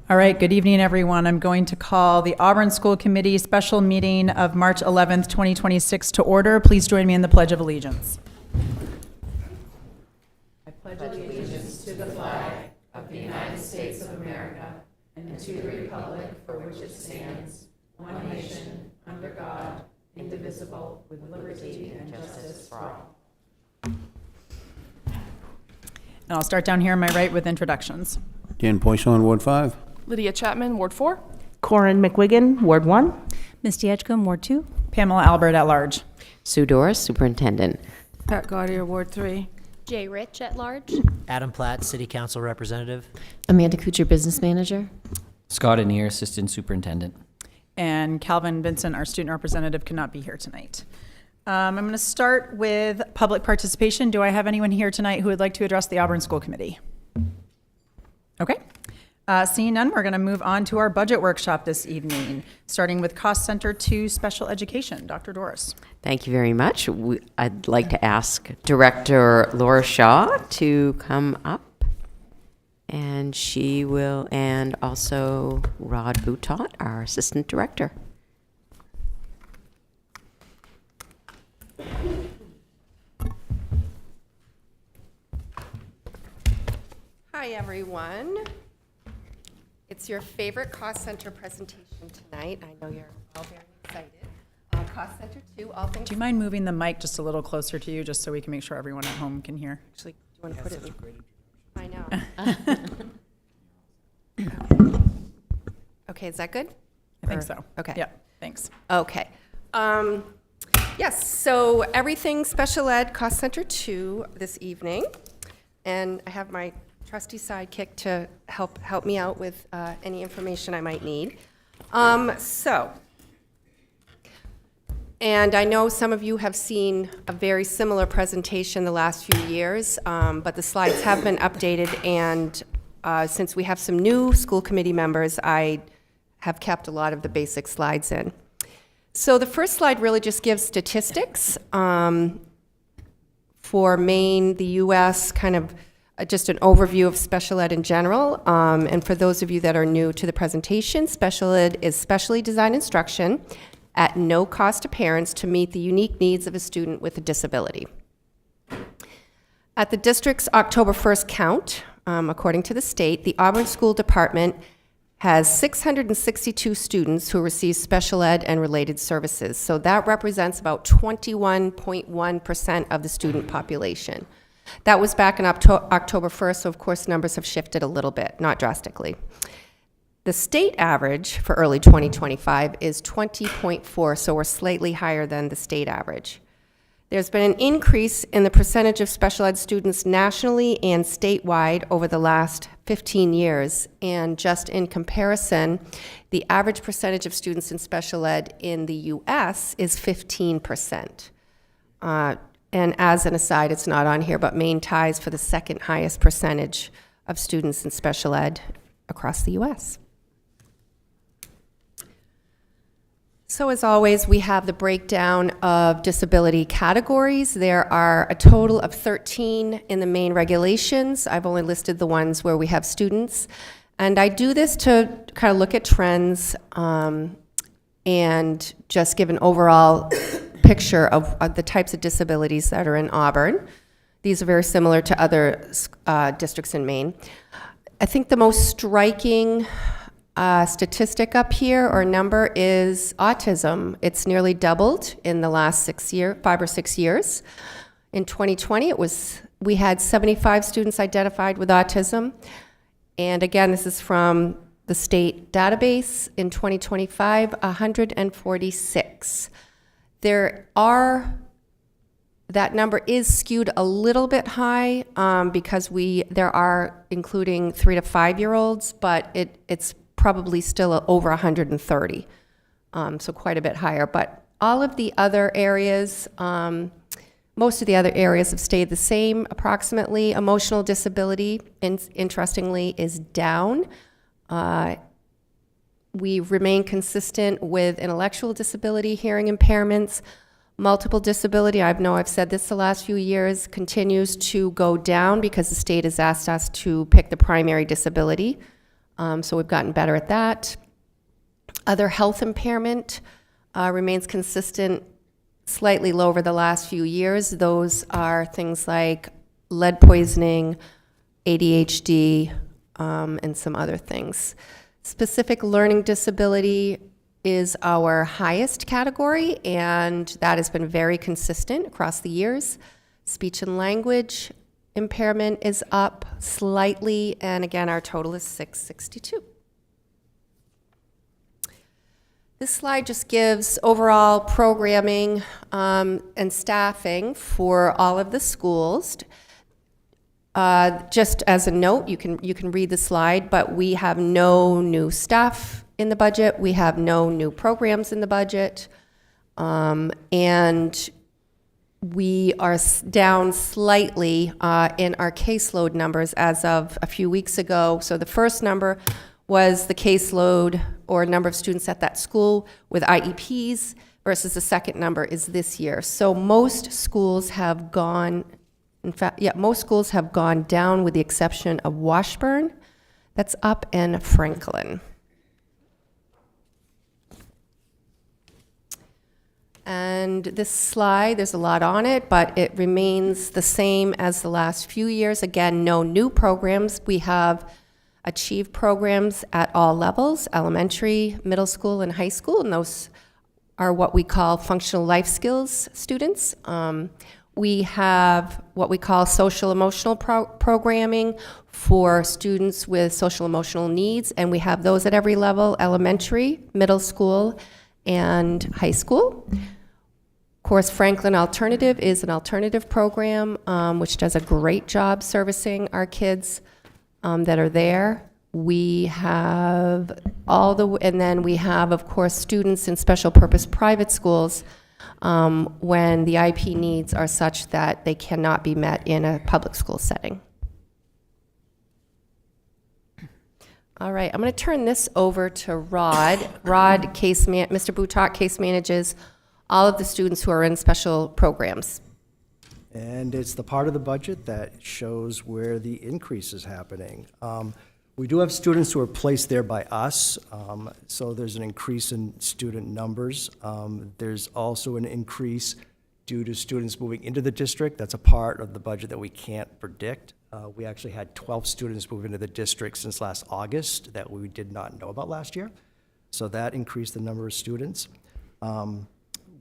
All right, good evening, everyone. I'm going to call the Auburn School Committee special meeting of March 11th, 2026 to order. Please join me in the Pledge of Allegiance. I pledge allegiance to the flag of the United States of America and to the republic for which it stands, one nation, under God, indivisible, with liberty and justice for all. And I'll start down here on my right with introductions. Dan Poisson, Ward 5. Lydia Chapman, Ward 4. Corin McWiggin, Ward 1. Misty Edgecombe, Ward 2. Pamela Albert at large. Sue Doris, Superintendent. Pat Gaudier, Ward 3. Jay Rich at large. Adam Platt, City Council Representative. Amanda Kuchar, Business Manager. Scott Anier, Assistant Superintendent. And Calvin Vincent, our student representative, cannot be here tonight. I'm going to start with public participation. Do I have anyone here tonight who would like to address the Auburn School Committee? Okay. Seeing none, we're going to move on to our budget workshop this evening, starting with Cost Center 2 Special Education. Dr. Doris. Thank you very much. I'd like to ask Director Laura Shaw to come up, and she will, and also Rod Boutot, our Assistant Director. Hi, everyone. It's your favorite Cost Center presentation tonight. I know you're all very excited. Cost Center 2, all things... Do you mind moving the mic just a little closer to you, just so we can make sure everyone at home can hear? Actually, do you want to put it in? I know. Okay, is that good? I think so. Okay. Yeah, thanks. Okay. Yes, so everything special ed, Cost Center 2 this evening. And I have my trusty sidekick to help me out with any information I might need. And I know some of you have seen a very similar presentation the last few years, but the slides have been updated, and since we have some new school committee members, I have kept a lot of the basic slides in. So the first slide really just gives statistics for Maine, the U.S., kind of just an overview of special ed in general. And for those of you that are new to the presentation, special ed is specially designed instruction at no cost to parents to meet the unique needs of a student with a disability. At the district's October 1st count, according to the state, the Auburn School Department has 662 students who receive special ed and related services. So that represents about 21.1% of the student population. That was back in October 1st, so of course numbers have shifted a little bit, not drastically. The state average for early 2025 is 20.4, so we're slightly higher than the state average. There's been an increase in the percentage of special ed students nationally and statewide over the last 15 years, and just in comparison, the average percentage of students in special ed in the U.S. is 15%. And as an aside, it's not on here, but Maine ties for the second highest percentage of students in special ed across the U.S. So as always, we have the breakdown of disability categories. There are a total of 13 in the Maine regulations. I've only listed the ones where we have students. And I do this to kind of look at trends and just give an overall picture of the types of disabilities that are in Auburn. These are very similar to other districts in Maine. I think the most striking statistic up here or number is autism. It's nearly doubled in the last 5 or 6 years. In 2020, we had 75 students identified with autism. And again, this is from the state database. In 2025, 146. That number is skewed a little bit high because there are including 3 to 5 year olds, but it's probably still over 130, so quite a bit higher. But all of the other areas, most of the other areas have stayed the same approximately. Emotional disability, interestingly, is down. We remain consistent with intellectual disability, hearing impairments, multiple disability. I know I've said this the last few years, continues to go down because the state has asked us to pick the primary disability So we've gotten better at that. Other health impairment remains consistent, slightly low over the last few years. Those are things like lead poisoning, ADHD, and some other things. Specific learning disability is our highest category, and that has been very consistent across the years. Speech and language impairment is up slightly, and again, our total is 662. This slide just gives overall programming and staffing for all of the schools. Just as a note, you can read the slide, but we have no new staff in the budget. We have no new programs in the budget. And we are down slightly in our caseload numbers as of a few weeks ago. So the first number was the caseload or number of students at that school with IEPs versus the second number is this year. So most schools have gone, in fact, yeah, most schools have gone down with the exception of Washburn, that's up, and Franklin. And this slide, there's a lot on it, but it remains the same as the last few years. Again, no new programs. We have achieved programs at all levels, elementary, middle school, and high school, and those are what we call functional life skills students. We have what we call social emotional programming for students with social emotional needs, and we have those at every level, elementary, middle school, and high school. Of course, Franklin Alternative is an alternative program which does a great job servicing our kids that are there. We have and then we have, of course, students in special purpose private schools when the IP needs are such that they cannot be met in a public school setting. All right, I'm going to turn this over to Rod. Rod, Mr. Boutot case manages all of the students who are in special programs. And it's the part of the budget that shows where the increase is happening. We do have students who are placed there by us, so there's an increase in student numbers. There's also an increase due to students moving into the district. That's a part of the budget that we can't predict. We actually had 12 students move into the district since last August that we did not know about last year. So that increased the number of students.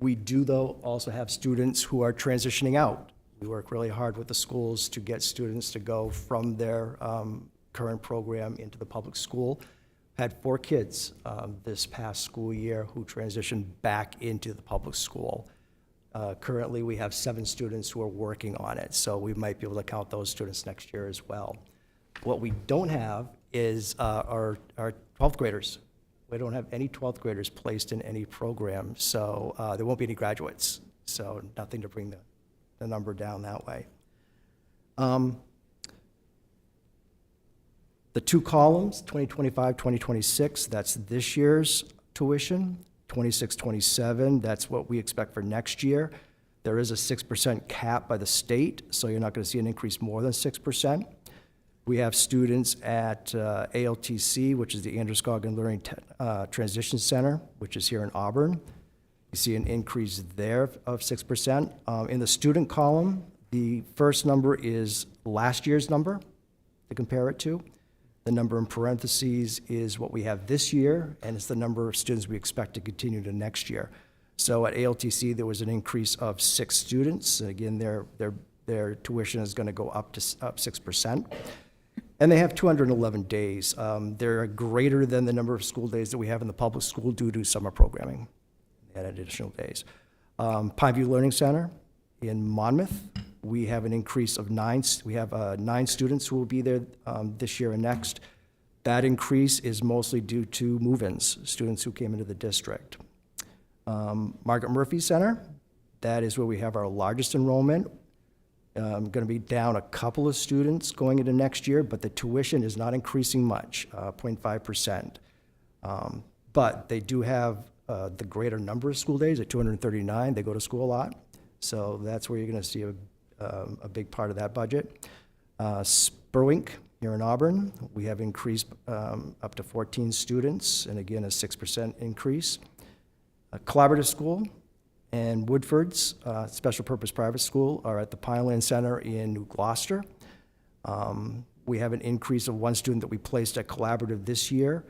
We do, though, also have students who are transitioning out. We work really hard with the schools to get students to go from their current program into the public school. Had 4 kids this past school year who transitioned back into the public school. Currently, we have 7 students who are working on it, so we might be able to count those students next year as well. What we don't have is our 12th graders. We don't have any 12th graders placed in any program, so there won't be any graduates, so nothing to bring the number down that way. The 2 columns, 2025, 2026, that's this year's tuition. 26, 27, that's what we expect for next year. There is a 6% cap by the state, so you're not going to see an increase more than 6%. We have students at ALTC, which is the Androscoggin Learning Transition Center, which is here in Auburn. You see an increase there of 6%. In the student column, the first number is last year's number to compare it to. The number in parentheses is what we have this year, and it's the number of students we expect to continue to next year. So at ALTC, there was an increase of 6 students. Again, their tuition is going to go up 6%. And they have 211 days. They're greater than the number of school days that we have in the public school due to summer programming. They had additional days. Pineview Learning Center in Monmouth, we have an increase of 9. We have 9 students who will be there this year and next. That increase is mostly due to move-ins, students who came into the district. Margaret Murphy Center, that is where we have our largest enrollment. Going to be down a couple of students going into next year, but the tuition is not increasing much, 0.5%. But they do have the greater number of school days at 239. They go to school a lot. So that's where you're going to see a big part of that budget. Spurwink here in Auburn. We have increased up to 14 students, and again, a 6% increase. A collaborative school and Woodford's special purpose private school are at the Pineland Center in New Gloucester. We have an increase of one student that we placed at collaborative this year.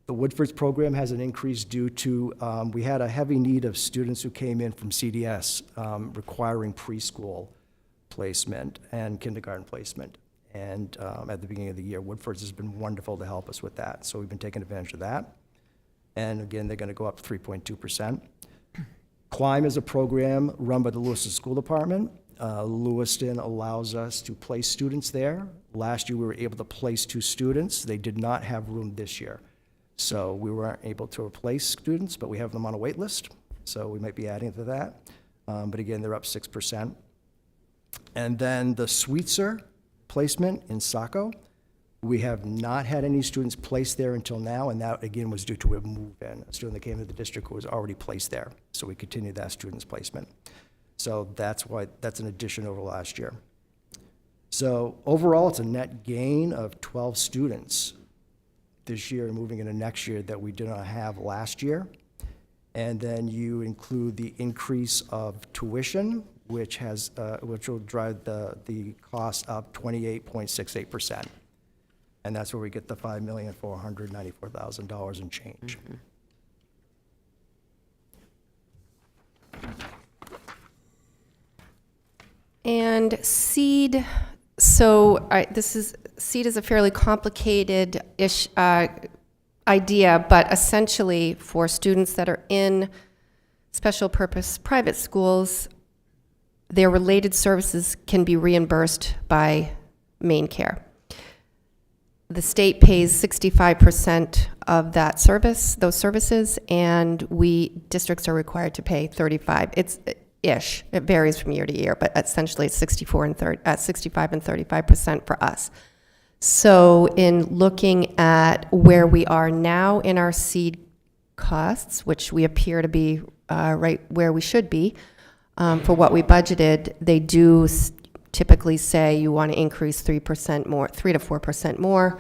The Woodford's program has an increase due to, we had a heavy need of students who came in from CDS requiring preschool placement and kindergarten placement. And at the beginning of the year, Woodford's has been wonderful to help us with that. So we've been taking advantage of that. And again, they're going to go up 3.2%. Climb is a program run by the Lewiston School Department. Lewiston allows us to place students there. Last year, we were able to place 2 students. They did not have room this year. So we weren't able to replace students, but we have them on a wait list. So we might be adding to that. But again, they're up 6%. And then the Sweetser placement in Saco, we have not had any students placed there until now, and that again was due to a move-in, a student that came to the district who was already placed there. So we continued that student's placement. So that's an addition over last year. So overall, it's a net gain of 12 students this year and moving into next year that we did not have last year. And then you include the increase of tuition, which will drive the cost up 28.68%. And that's where we get the $5,494,000 in change. And SEED, SEED is a fairly complicated-ish idea, but essentially for students that are in special purpose private schools, their related services can be reimbursed by Maine Care. The state pays 65% of that service, those services, and districts are required to pay 35%. It's ish. It varies from year to year, but essentially it's 65 and 35% for us. So in looking at where we are now in our seed costs, which we appear to be right where we should be for what we budgeted, they do typically say you want to increase 3% more, 3 to 4% more.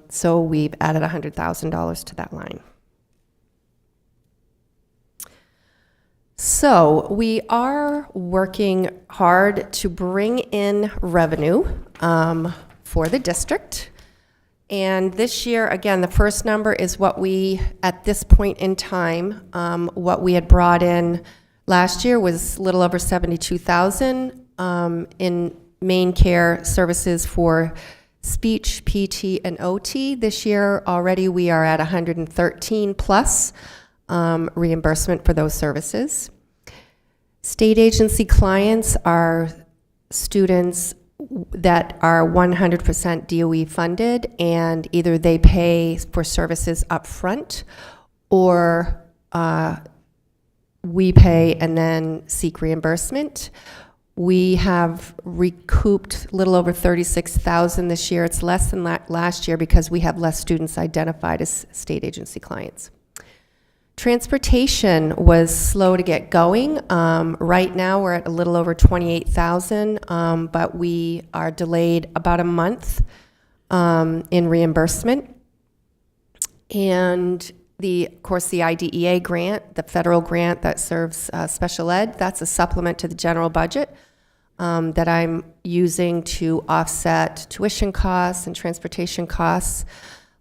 So we've added $100,000 to that line. So we are working hard to bring in revenue for the district. And this year, again, the first number is what we, at this point in time, what we had brought in last year was a little over $72,000 in Maine Care services for speech, PT, and OT. This year already we are at 113 plus reimbursement for those services. State agency clients are students that are 100% DOE funded, and either they pay for services up front or we pay and then seek reimbursement. We have recouped a little over $36,000 this year. It's less than last year because we have less students identified as state agency clients. Transportation was slow to get going. Right now we're at a little over $28,000, but we are delayed about a month in reimbursement. And of course, the IDEA grant, the federal grant that serves special ed, that's a supplement to the general budget that I'm using to offset tuition costs and transportation costs.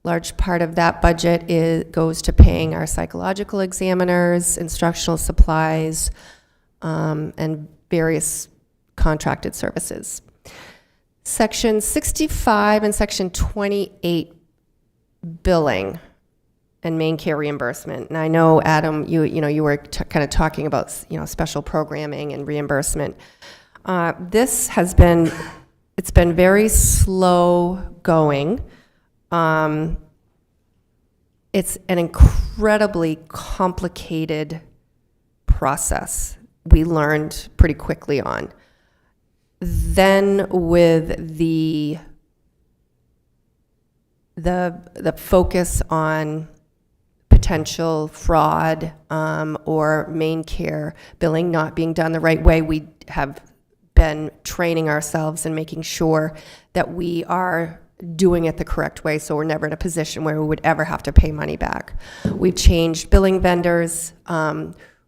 Large part of that budget goes to paying our psychological examiners, instructional supplies, and various contracted services. Section 65 and Section 28 billing and Maine Care reimbursement. And I know, Adam, you were kind of talking about special programming and reimbursement. This has been, it's been very slow going. It's an incredibly complicated process we learned pretty quickly on. Then with the focus on potential fraud or Maine Care billing not being done the right way, we have been training ourselves and making sure that we are doing it the correct way, so we're never in a position where we would ever have to pay money back. We've changed billing vendors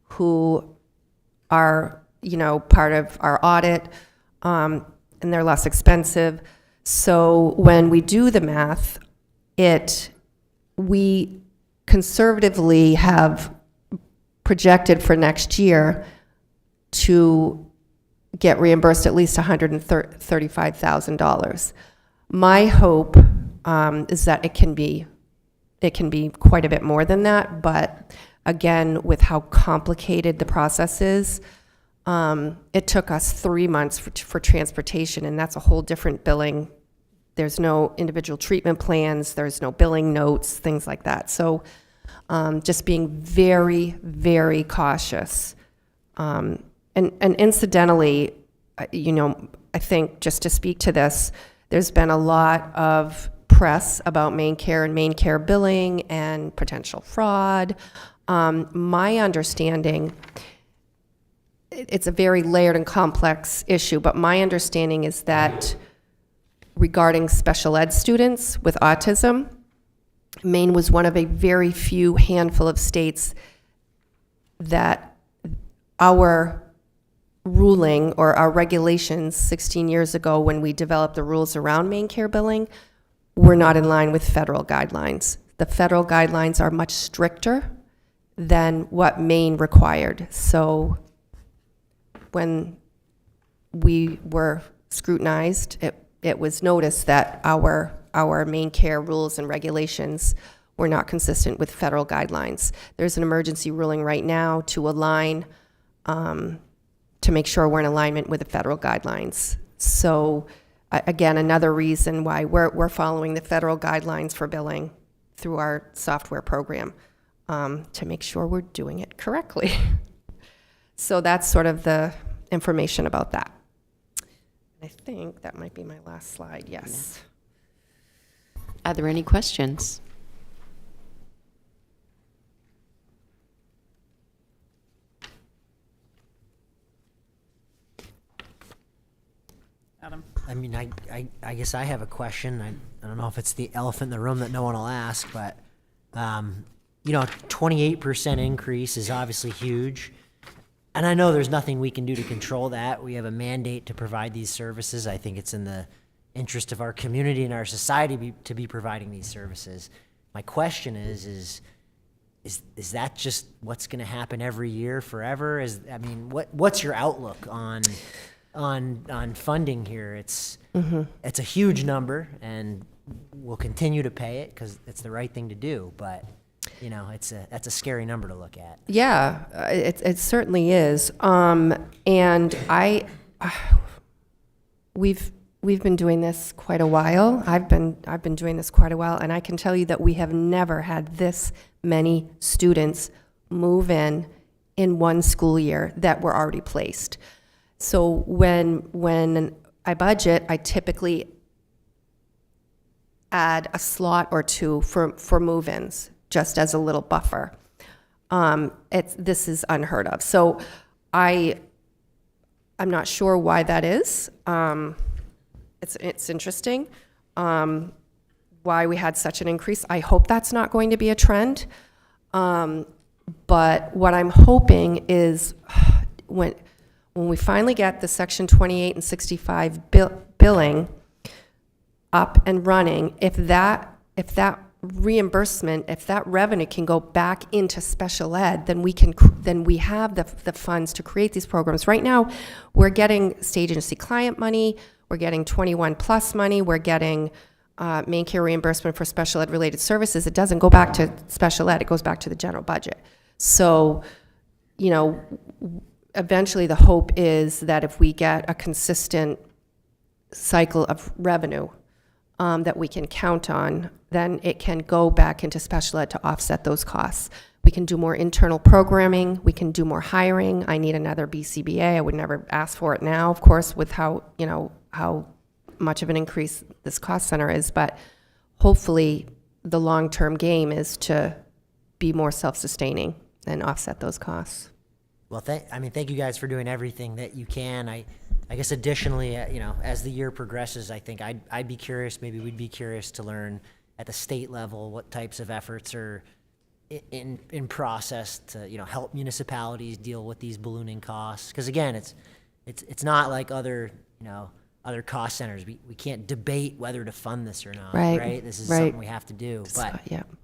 who are, part of our audit, and they're less expensive. So when we do the math, we conservatively have projected for next year to get reimbursed at least $135,000. My hope is that it can be quite a bit more than that, but again, with how complicated the process is, it took us 3 months for transportation, and that's a whole different billing. There's no individual treatment plans, there's no billing notes, things like that. So just being very, very cautious. And incidentally, I think just to speak to this, there's been a lot of press about Maine Care and Maine Care billing and potential fraud. My understanding, it's a very layered and complex issue, but my understanding is that regarding special ed students with autism, Maine was one of a very few handful of states that our ruling or our regulations 16 years ago when we developed the rules around Maine Care billing were not in line with federal guidelines. The federal guidelines are much stricter than what Maine required. So when we were scrutinized, it was noticed that our Maine Care rules and regulations were not consistent with federal guidelines. There's an emergency ruling right now to align, to make sure we're in alignment with the federal guidelines. So again, another reason why we're following the federal guidelines for billing through our software program, to make sure we're doing it correctly. So that's sort of the information about that. I think that might be my last slide, yes. Are there any questions? Adam? I mean, I guess I have a question. I don't know if it's the elephant in the room that no one will ask, but, 28% increase is obviously huge. And I know there's nothing we can do to control that. We have a mandate to provide these services. I think it's in the interest of our community and our society to be providing these services. My question is that just what's going to happen every year forever? What's your outlook on funding here? It's a huge number, and we'll continue to pay it because it's the right thing to do. But that's a scary number to look at. Yeah, it certainly is. And we've been doing this quite a while. I've been doing this quite a while, and I can tell you that we have never had this many students move in one school year that were already placed. So when I budget, I typically add a slot or two for move-ins, just as a little buffer. This is unheard of. So I'm not sure why that is. It's interesting why we had such an increase. I hope that's not going to be a trend. But what I'm hoping is when we finally get the Section 28 and 65 billing up and running, if that reimbursement, if that revenue can go back into special ed, then we have the funds to create these programs. Right now, we're getting state agency client money, we're getting 21 plus money, we're getting Maine Care reimbursement for special ed related services. It doesn't go back to special ed, it goes back to the general budget. So, eventually the hope is that if we get a consistent cycle of revenue that we can count on, then it can go back into special ed to offset those costs. We can do more internal programming, we can do more hiring. I need another BCBA. I would never ask for it now, of course, with how much of an increase this cost center is, but hopefully the long-term game is to be more self-sustaining and offset those costs. Well, thank you guys for doing everything that you can. I I guess additionally, as the year progresses, I think I'd be curious, maybe we'd be curious to learn at the state level what types of efforts are in process to, help municipalities deal with these ballooning costs. Because again, it's not like other cost centers. We can't debate whether to fund this or not, right? This is something we have to do, but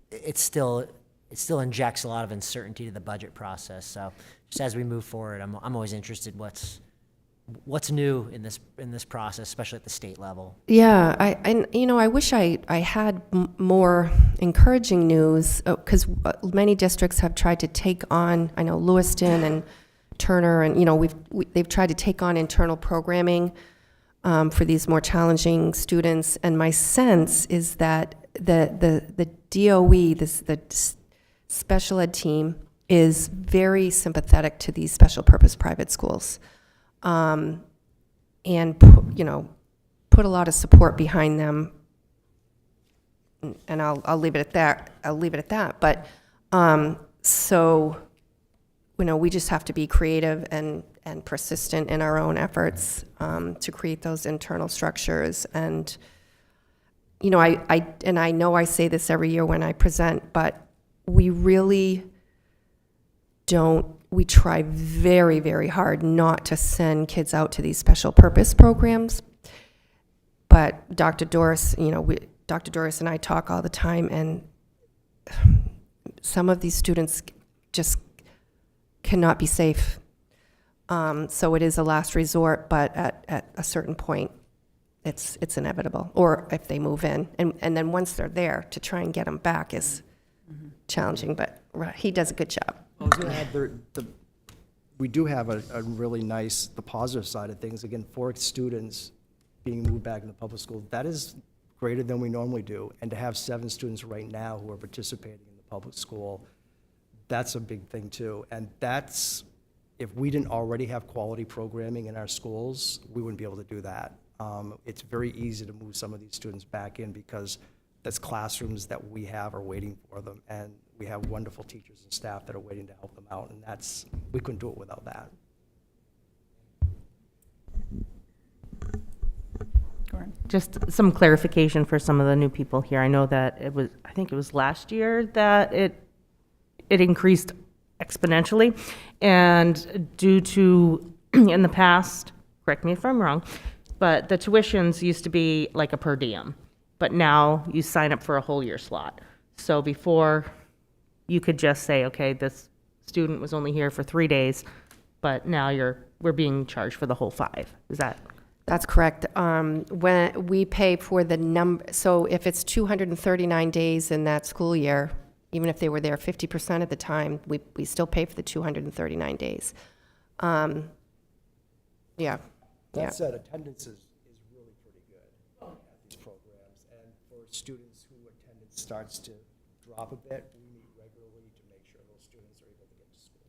it still injects a lot of uncertainty to the budget process. So just as we move forward, I'm always interested what's new in this process, especially at the state level. Yeah, I wish I had more encouraging news, because many districts have tried to take on, I know Lewiston and Turner, and they've tried to take on internal programming for these more challenging students. And my sense is that the DOE, the special ed team, is very sympathetic to these special purpose private schools. And put a lot of support behind them, and I'll leave it at that. But so we just have to be creative and persistent in our own efforts to create those internal structures. And I know I say this every year when I present, but we really don't. We try very, very hard not to send kids out to these special purpose programs. But Dr. Doris, Dr. Doris and I talk all the time, and some of these students just cannot be safe. So it is a last resort, but at a certain point, it's inevitable. Or if they move in, and then once they're there, to try and get them back is challenging. But he does a good job. I was going to add, we do have a really nice, the positive side of things. Again, 4 students being moved back into public school, that is greater than we normally do. And to have 7 students right now who are participating in the public school, that's a big thing too. And that's, if we didn't already have quality programming in our schools, we wouldn't be able to do that. It's very easy to move some of these students back in because that's classrooms that we have are waiting for them. And we have wonderful teachers and staff that are waiting to help them out, and we couldn't do it without that. Just some clarification for some of the new people here. I know that I think it was last year that it increased exponentially, and due to, in the past, correct me if I'm wrong, but the tuitions used to be like a per diem, but now you sign up for a whole year slot. So before, you could just say, okay, this student was only here for 3 days, but now we're being charged for the whole 5. Is that? That's correct. When we pay for the number, so if it's 239 days in that school year, even if they were there 50% of the time, we still pay for the 239 days. Yeah. That said, attendance is really pretty good at these programs. And for students who attendance starts to drop a bit, we meet regularly to make sure those students are able to get to school.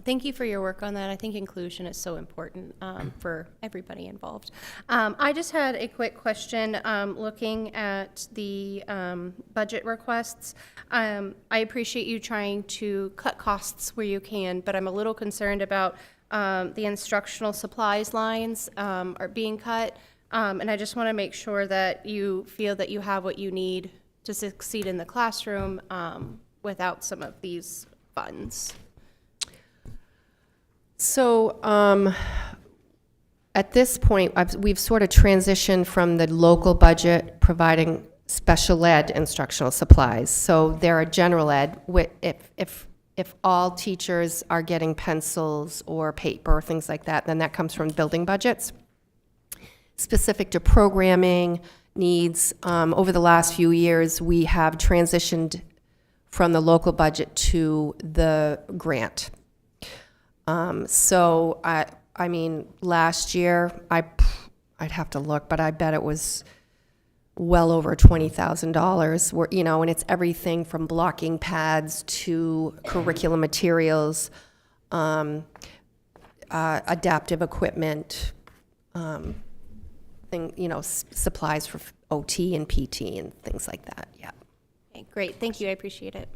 Thank you for your work on that. I think inclusion is so important for everybody involved. I just had a quick question looking at the budget requests. I appreciate you trying to cut costs where you can, but I'm a little concerned about the instructional supplies lines are being cut. And I just want to make sure that you feel that you have what you need to succeed in the classroom without some of these funds. So at this point, we've sort of transitioned from the local budget providing special ed instructional supplies. So there are general ed, if all teachers are getting pencils or paper or things like that, then that comes from building budgets. Specific to programming needs, over the last few years, we have transitioned from the local budget to the grant. So I mean, last year, I'd have to look, but I bet it was well over $20,000, and it's everything from blocking pads to curriculum materials, adaptive equipment, supplies for OT and PT and things like that, yeah. Okay, great, thank you, I appreciate it.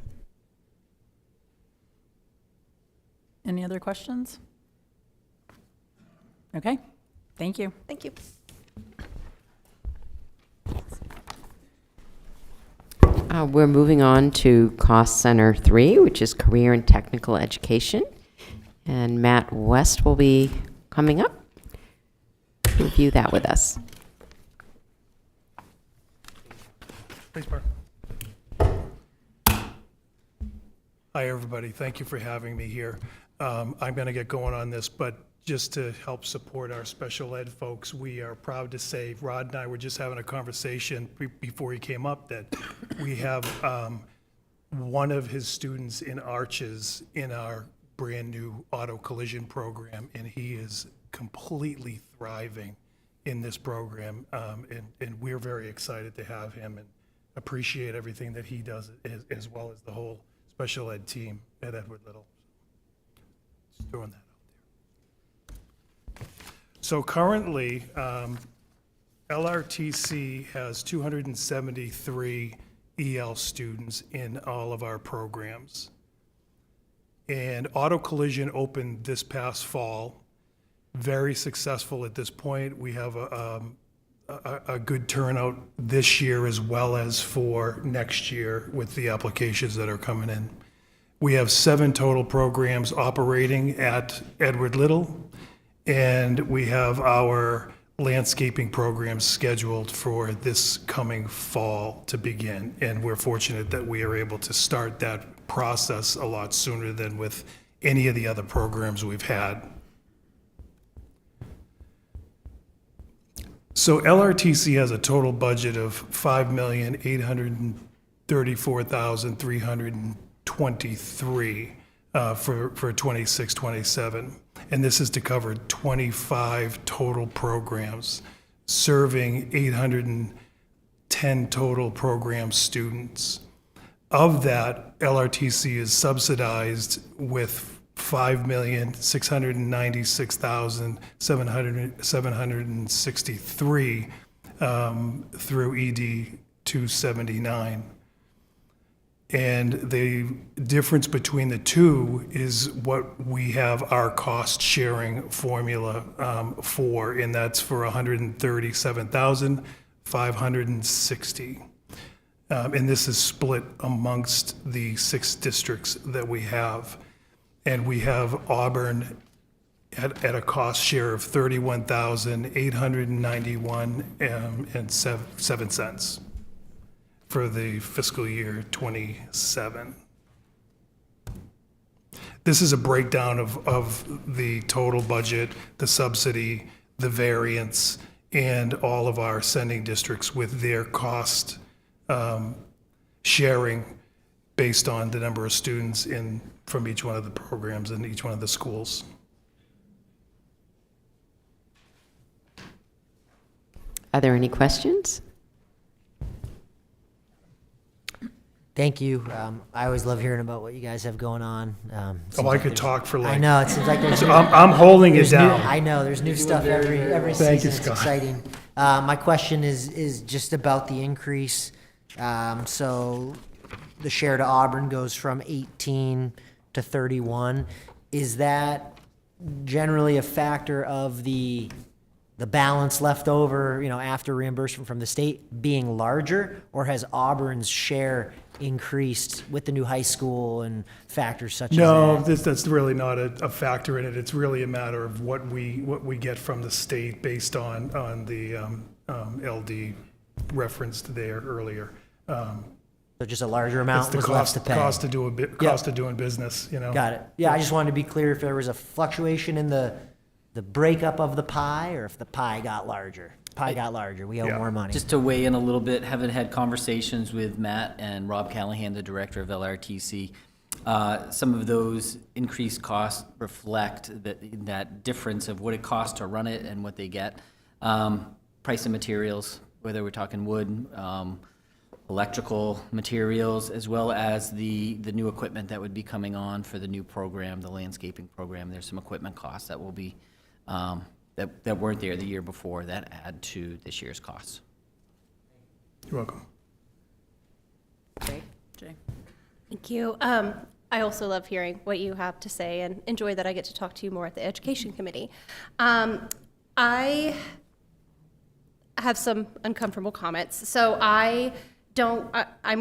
Any other questions? Okay, thank you. Thank you. We're moving on to Cost Center 3, which is Career and Technical Education. And Matt West will be coming up to review that with us. Thanks, Mark. Hi, everybody. Thank you for having me here. I'm going to get going on this, but just to help support our special ed folks, we are proud to say, Rod and I were just having a conversation before he came up, that we have one of his students in Arches in our brand-new auto collision program, and he is completely thriving in this program, and we're very excited to have him and appreciate everything that he does, as well as the whole special ed team at Edward Little. Just throwing that out there. So currently, LRTC has 273 EL students in all of our programs. And auto collision opened this past fall, very successful at this point. We have a good turnout this year as well as for next year with the applications that are coming in. We have 7 total programs operating at Edward Little, and we have our landscaping programs scheduled for this coming fall to begin. And we're fortunate that we are able to start that process a lot sooner than with any of the other programs we've had. So LRTC has a total budget of $5,834,323 for 26-27. And this is to cover 25 total programs, serving 810 total program students. Of that, LRTC is subsidized with $5,696,763 through ED 279. And the difference between the two is what we have our cost sharing formula for, and that's for $137,560. And this is split amongst the 6 districts that we have. And we have Auburn at a cost share of $31,891.07 for the fiscal year 27. This is a breakdown of the total budget, the subsidy, the variance, and all of our sending districts with their cost sharing based on the number of students from each one of the programs in each one of the schools. Are there any questions? Thank you. I always love hearing about what you guys have going on. Oh, I could talk for like. I know, it seems like there's. I'm holding it there's down. I know, there's new stuff every Thank you, season. It's Scott. exciting. My question is just about the increase. So the share to Auburn goes from 18 to 31. Is that generally a factor of the balance left over, after reimbursement from the state being larger, or has Auburn's share increased with the new high school and factors such No, as that? that's really not a factor in it. It's really a matter of what we get from the state based on the LD referenced there earlier. So just a larger It's amount the was left to pay. cost of doing business, Got it. Yeah, I just wanted to be clear if there was a fluctuation in the breakup of the pie, or if the pie got larger. We owe Yeah. more money. Just to weigh in a little bit, having had conversations with Matt and Rob Callahan, the director of LRTC, some of those increased costs reflect that difference of what it costs to run it and what they get. Price of materials, whether we're talking wood, electrical materials, as well as the new equipment that would be coming on for the new program, the landscaping program. There's some equipment costs that will be, that weren't there the year before, that add to this year's costs. You're welcome. Jay? Thank you. I also love hearing what you have to say and enjoy that I get to talk to you more at the Education Committee. I have some uncomfortable comments. So I'm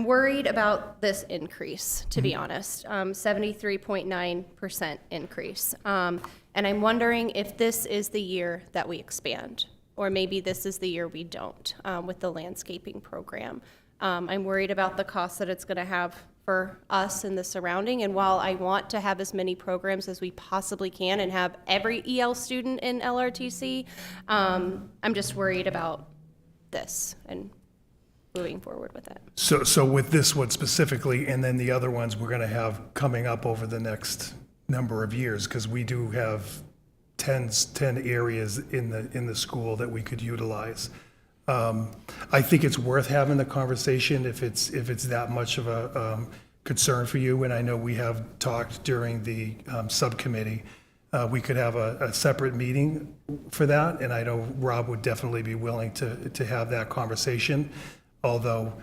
worried about this increase, to be honest, 73.9% increase. And I'm wondering if this is the year that we expand, or maybe this is the year we don't with the landscaping program. I'm worried about the cost that it's going to have for us in the surrounding. And while I want to have as many programs as we possibly can and have every EL student in LRTC, I'm just worried about this and moving forward with it. So with this one specifically, and then the other ones we're going to have coming up over the next number of years, because we do have 10 areas in the school that we could utilize. I think it's worth having the conversation if it's that much of a concern for you. And I know we have talked during the subcommittee. We could have a separate meeting for that, and I know Rob would definitely be willing to have that conversation. Although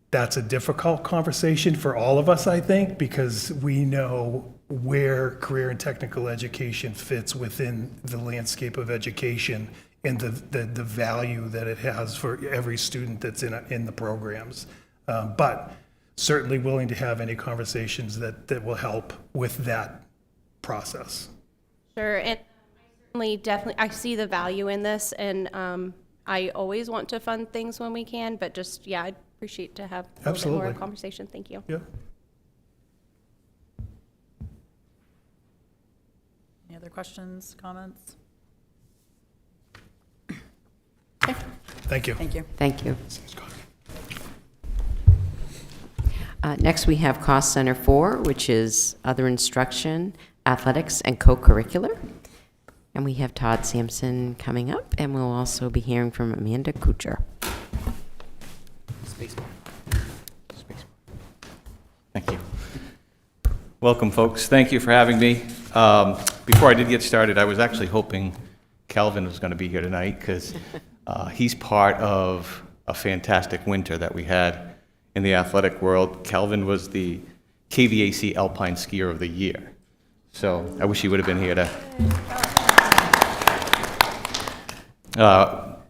that's a difficult conversation for all of us, I think, because we know where career and technical education fits within the landscape of education and the value that it has for every student that's in the programs. But certainly willing to have any conversations that will help with that process. Sure, and definitely, I see the value in this, and I always want to fund things when we can, but just, yeah, I'd appreciate to have a little bit more conversation. Thank you. Yeah. Any other questions, comments? Thank you. Thank you. Thank you. Next, we have Cost Center 4, which is other instruction, athletics, and co-curricular. And we have Todd Sampson coming up, and we'll also be hearing from Amanda Kuchar. Thank you. Welcome, folks. Thank you for having me. Before I did get started, I was actually hoping Calvin was going to be here tonight because he's part of a fantastic winter that we had in the athletic world. Calvin was the KVAC Alpine Skier of the Year. So I wish he would have been here to...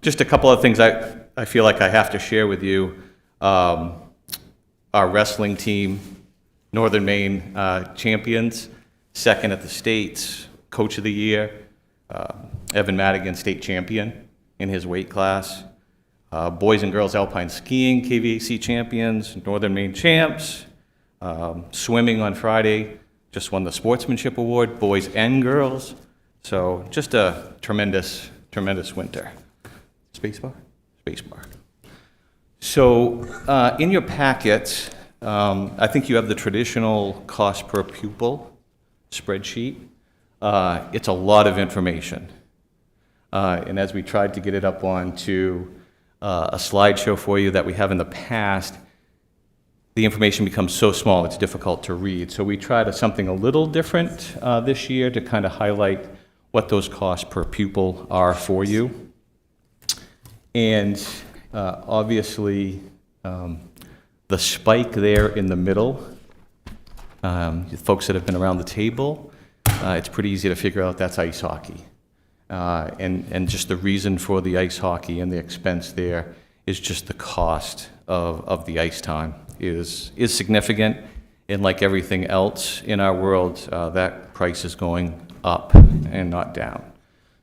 just a couple of things I feel like I have to share with you. Our wrestling team, Northern Maine champions, second at the States, Coach of the Year, Evan Madigan, state champion in his weight class. Boys and girls alpine skiing, KVAC champions, Northern Maine champs. Swimming on Friday, just won the Sportsmanship Award, boys and girls. So just a tremendous winter. Spacebar? Spacebar. So in your packet, I think you have the traditional cost per pupil spreadsheet. It's a lot of information. And as we tried to get it up onto a slideshow for you that we have in the past, the information becomes so small it's difficult to read. So we tried something a little different this year to kind of highlight what those costs per pupil are for you. And obviously, the spike there in the middle, folks that have been around the table, it's pretty easy to figure out that's ice hockey. And just the reason for the ice hockey and the expense there is just the cost of the ice time is significant. And like everything else in our world, that price is going up and not down.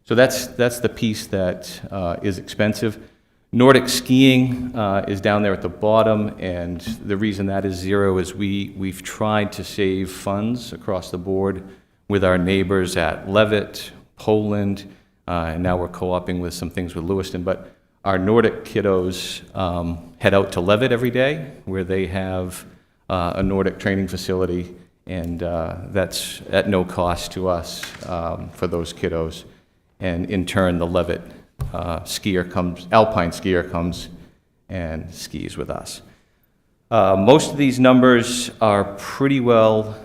So that's the piece that is expensive. Nordic skiing is down there at the bottom, and the reason that is zero is we've tried to save funds across the board with our neighbors at Levitt, Poland, and now we're co-oping with some things with Lewiston. But our Nordic kiddos head out to Levitt every day, where they have a Nordic training facility, and that's at no cost to us for those kiddos. And in turn, the Levitt alpine skier comes and skis with us. Most of these numbers are pretty well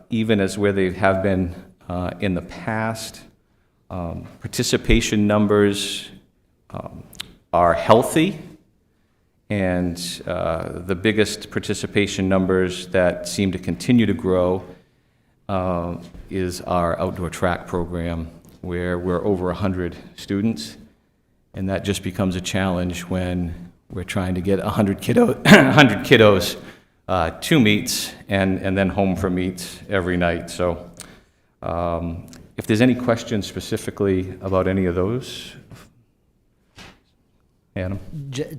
even as where they have been in the past. Participation numbers are healthy, And the biggest participation numbers that seem to continue to grow is our outdoor track program, where we're over 100 students. And that just becomes a challenge when we're trying to get 100 kiddos to meets and then home for meets every night. So if there's any questions specifically about any of those, Adam?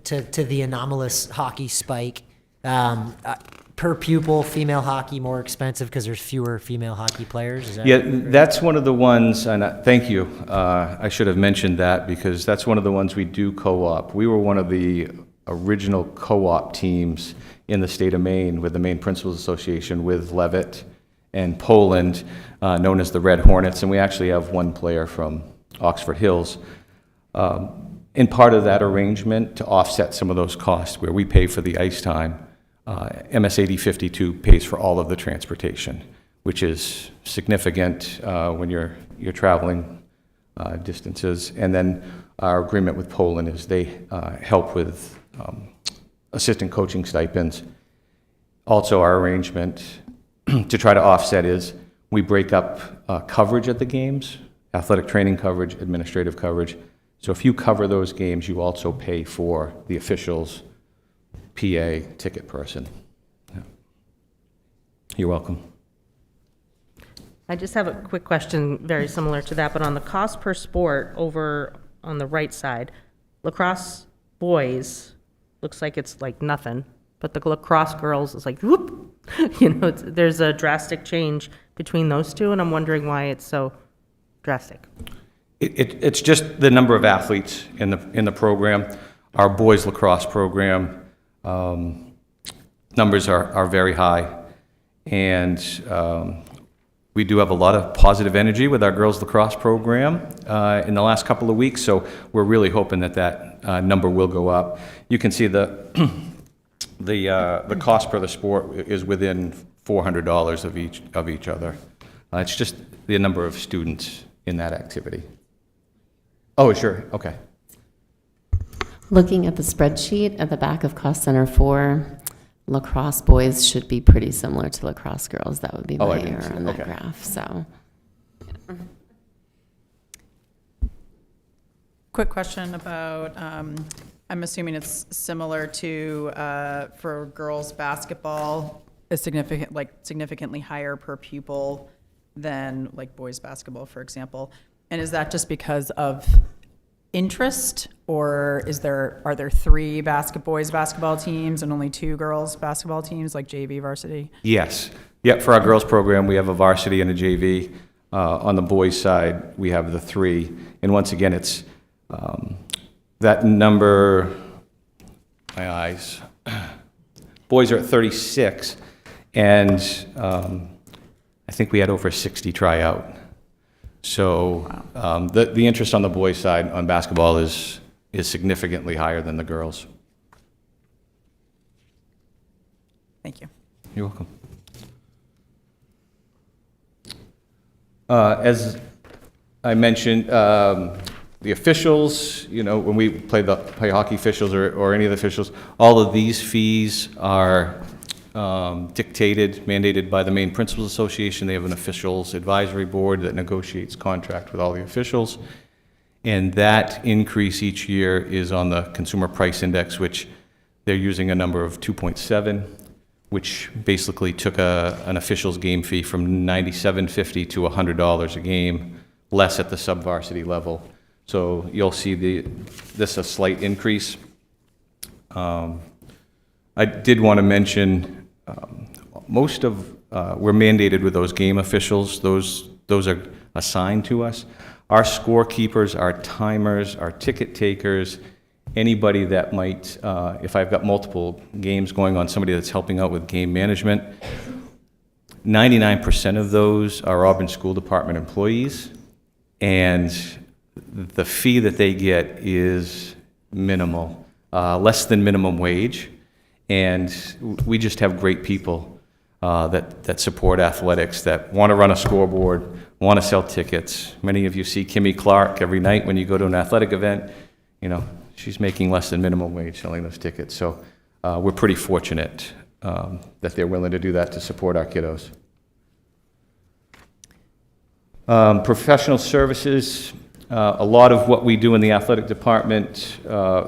To the anomalous hockey spike, per pupil, female hockey more expensive because there's fewer female hockey players? Is that Yeah, that's one of the ones, and thank you. I should have mentioned that because that's one of the ones we do co-op. We were one of the original co-op teams in the state of Maine with the Maine Principals Association with Levitt and Poland, known as the Red Hornets, and we actually have one player from Oxford Hills. In part of that arrangement, to offset some of those costs where we pay for the ice time, MS 8052 pays for all of the transportation, which is significant when you're traveling distances. And then our agreement with Poland is they help with assistant coaching stipends. Also, our arrangement to try to offset is we break up coverage at the games, athletic training coverage, administrative coverage. So if you cover those games, you also pay for the officials, PA, ticket person. Yeah. You're welcome. I just have a quick question, very similar to that, but on the cost per sport over on the right side, lacrosse boys looks like it's like nothing, but the lacrosse girls is like whoop. There's a drastic change between those two, and I'm wondering why it's so drastic. It's just the number of athletes in the program. Our boys lacrosse program numbers are very high, and we do have a lot of positive energy with our girls lacrosse program in the last couple of weeks. So we're really hoping that number will go up. You can see the cost per the sport is within $400 of each other. It's just the number of students in that activity. Oh, sure. Okay. Looking at the spreadsheet at the back of Cost Center 4, lacrosse boys should be pretty similar to lacrosse girls. That would be my error on that graph. So, Quick question about, I'm assuming it's similar to, for girls' basketball, is significantly higher per pupil than like boys' basketball, for example. And is that just because of interest, or are there 3 boys basketball teams and only 2 girls basketball teams, like JV varsity? Yes. Yep, for our girls program, we have a varsity and a JV. On the boys side, we have the 3. And once again, it's that number, my eyes, boys are at 36, and I think we had over 60 try out. So the interest on the boys' side on basketball is significantly higher than the girls. Thank you. You're welcome. As I mentioned, the officials, when we play hockey officials or any of the officials, all of these fees are mandated by the Maine Principals Association. They have an officials advisory board that negotiates contract with all the officials. And that increase each year is on the Consumer Price Index, which they're using a number of 2.7, which basically took an officials game fee from $97.50 to $100 a game, less at the sub-varsity level. So you'll see this a slight increase. I did want to mention we're mandated with those game officials. Those are assigned to us. Our scorekeepers, our timers, our ticket takers, anybody that might, if I've got multiple games going on, somebody that's helping out with game management, 99% of those are Auburn School Department employees, and the fee that they get is minimal, less than minimum wage, and we just have great people that support athletics, that want to run a scoreboard, want to sell tickets. Many of you see Kimmy Clark every night when you go to an athletic event. she's making less than minimum wage selling those tickets. So we're pretty fortunate that they're willing to do that to support our kiddos. Professional services, a lot of what we do in the athletic department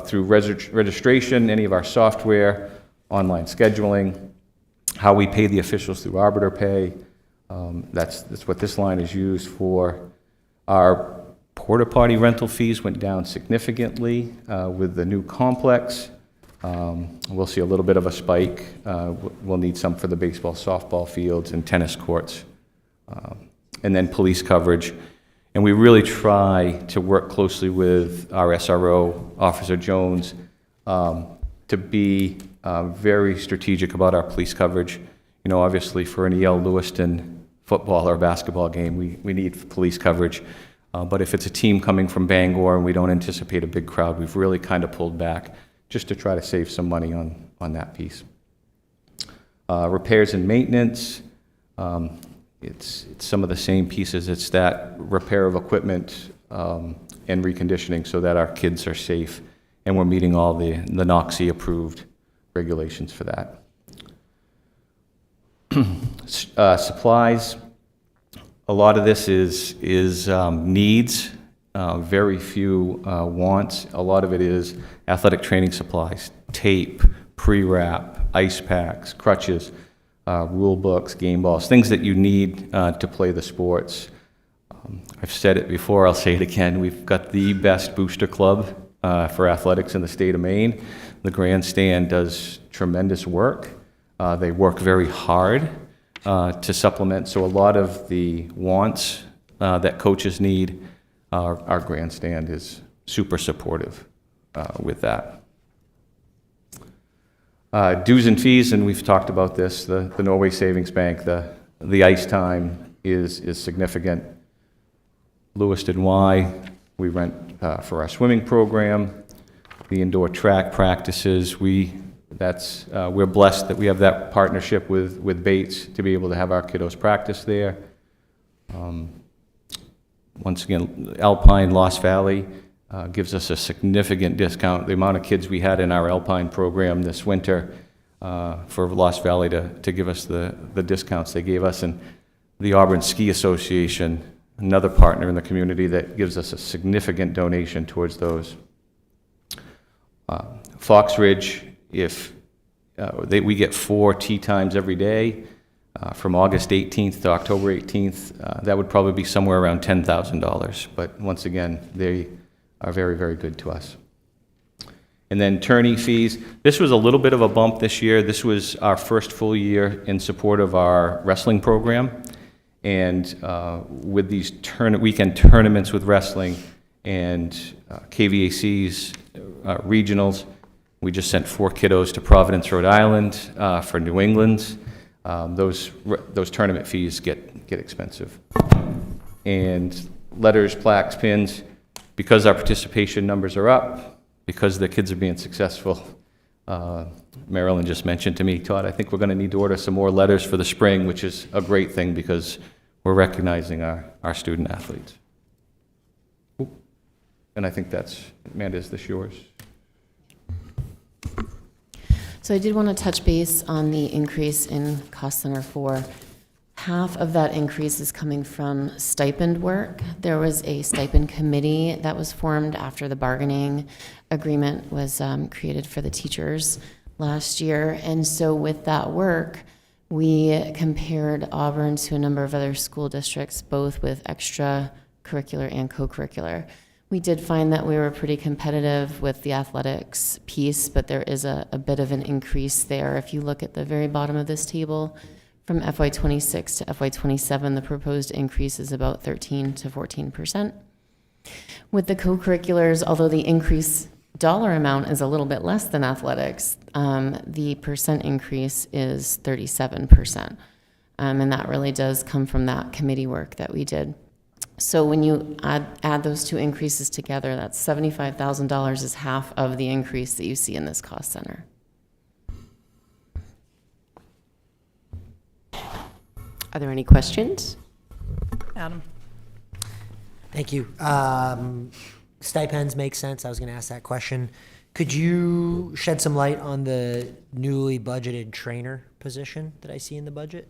through registration, any of our software, online scheduling, how we pay the officials through arbiter pay. That's what this line is used for. Our porta potty rental fees went down significantly with the new complex. We'll see a little bit of a spike. We'll need some for the baseball, softball fields, and tennis courts. And then police coverage. And we really try to work closely with our SRO, Officer Jones, to be very strategic about our police coverage. Obviously for an EL Lewiston football or basketball game, we need police coverage. But if it's a team coming from Bangor and we don't anticipate a big crowd, we've really kind of pulled back just to try to save some money on that piece. Repairs and maintenance, it's some of the same pieces. It's that repair of equipment and reconditioning so that our kids are safe, and we're meeting all the NOC approved regulations for that. Supplies, a lot of this is needs, very few wants. A lot of it is athletic training supplies, tape, pre-wrap, ice packs, crutches, rule books, game balls, things that you need to play the sports. I've said it before, I'll say it again, we've got the best booster club for athletics in the state of Maine. The grandstand does tremendous work. They work very hard to supplement, so a lot of the wants that coaches need, our grandstand is super supportive with that. Dues and fees, and we've talked about this, the Norway Savings Bank, the ice time is significant. Lewiston Y, we rent for our swimming program, the indoor track practices. We're blessed that we have that partnership with Bates to be able to have our kiddos practice there. Once again, Alpine Lost Valley gives us a significant discount. The amount of kids we had in our Alpine program this winter for Lost Valley to give us the discounts they gave us, and the Auburn Ski Association, another partner in the community that gives us a significant donation towards those. Fox Ridge, we get 4 tee times every day from August 18th to October 18th. That would probably be somewhere around $10,000. But once again, they are very, very good to us. And then tourney fees. This was a little bit of a bump this year. This was our first full year in support of our wrestling program. And with these weekend tournaments with wrestling and KVAC's regionals, we just sent 4 kiddos to Providence, Rhode Island for New England's. Those tournament fees get expensive. And letters, plaques, pins, because our participation numbers are up, because the kids are being successful. Marilyn just mentioned to me, Todd, I think we're going to need to order some more letters for the spring, which is a great thing because we're recognizing our student athletes. And I think that's, Amanda, is this yours? So I did want to touch base on the increase in cost center 4. Half of that increase is coming from stipend work. There was a stipend committee that was formed after the bargaining agreement was created for the teachers last year. And so with that work, we compared Auburn to a number of other school districts, both with extracurricular and co-curricular. We did find that we were pretty competitive with the athletics piece, but there is a bit of an increase there. If you look at the very bottom of this table, from FY26 to FY27, the proposed increase is about 13 to 14%. With the co-curriculars, although the increase dollar amount is a little bit less than athletics, the percent increase is 37%. And that really does come from that committee work that we did. So when you add those two increases together, that's $75,000 is half of the increase that you see in this cost center. Are there any questions? Adam? Thank you. stipends make sense. I was going to ask that question. Could you shed some light on the newly budgeted trainer position that I see in the budget?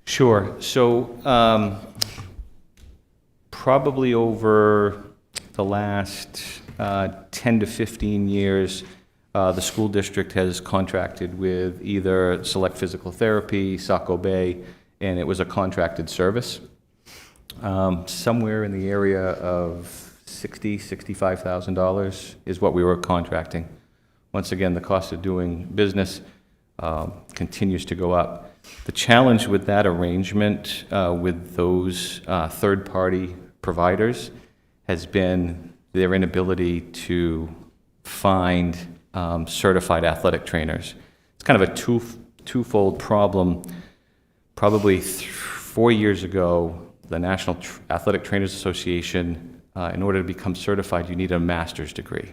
Sure. So probably over the last 10 to 15 years, the school district has contracted with either Select Physical Therapy, Saco Bay, and it was a contracted service. Somewhere in the area of $65,000 is what we were contracting. Once again, the cost of doing business continues to go up. The challenge with that arrangement with those third-party providers has been their inability to find certified athletic trainers. It's kind of a twofold problem. Probably 4 years ago, the National Athletic Trainers Association, in order to become certified, you need a master's degree.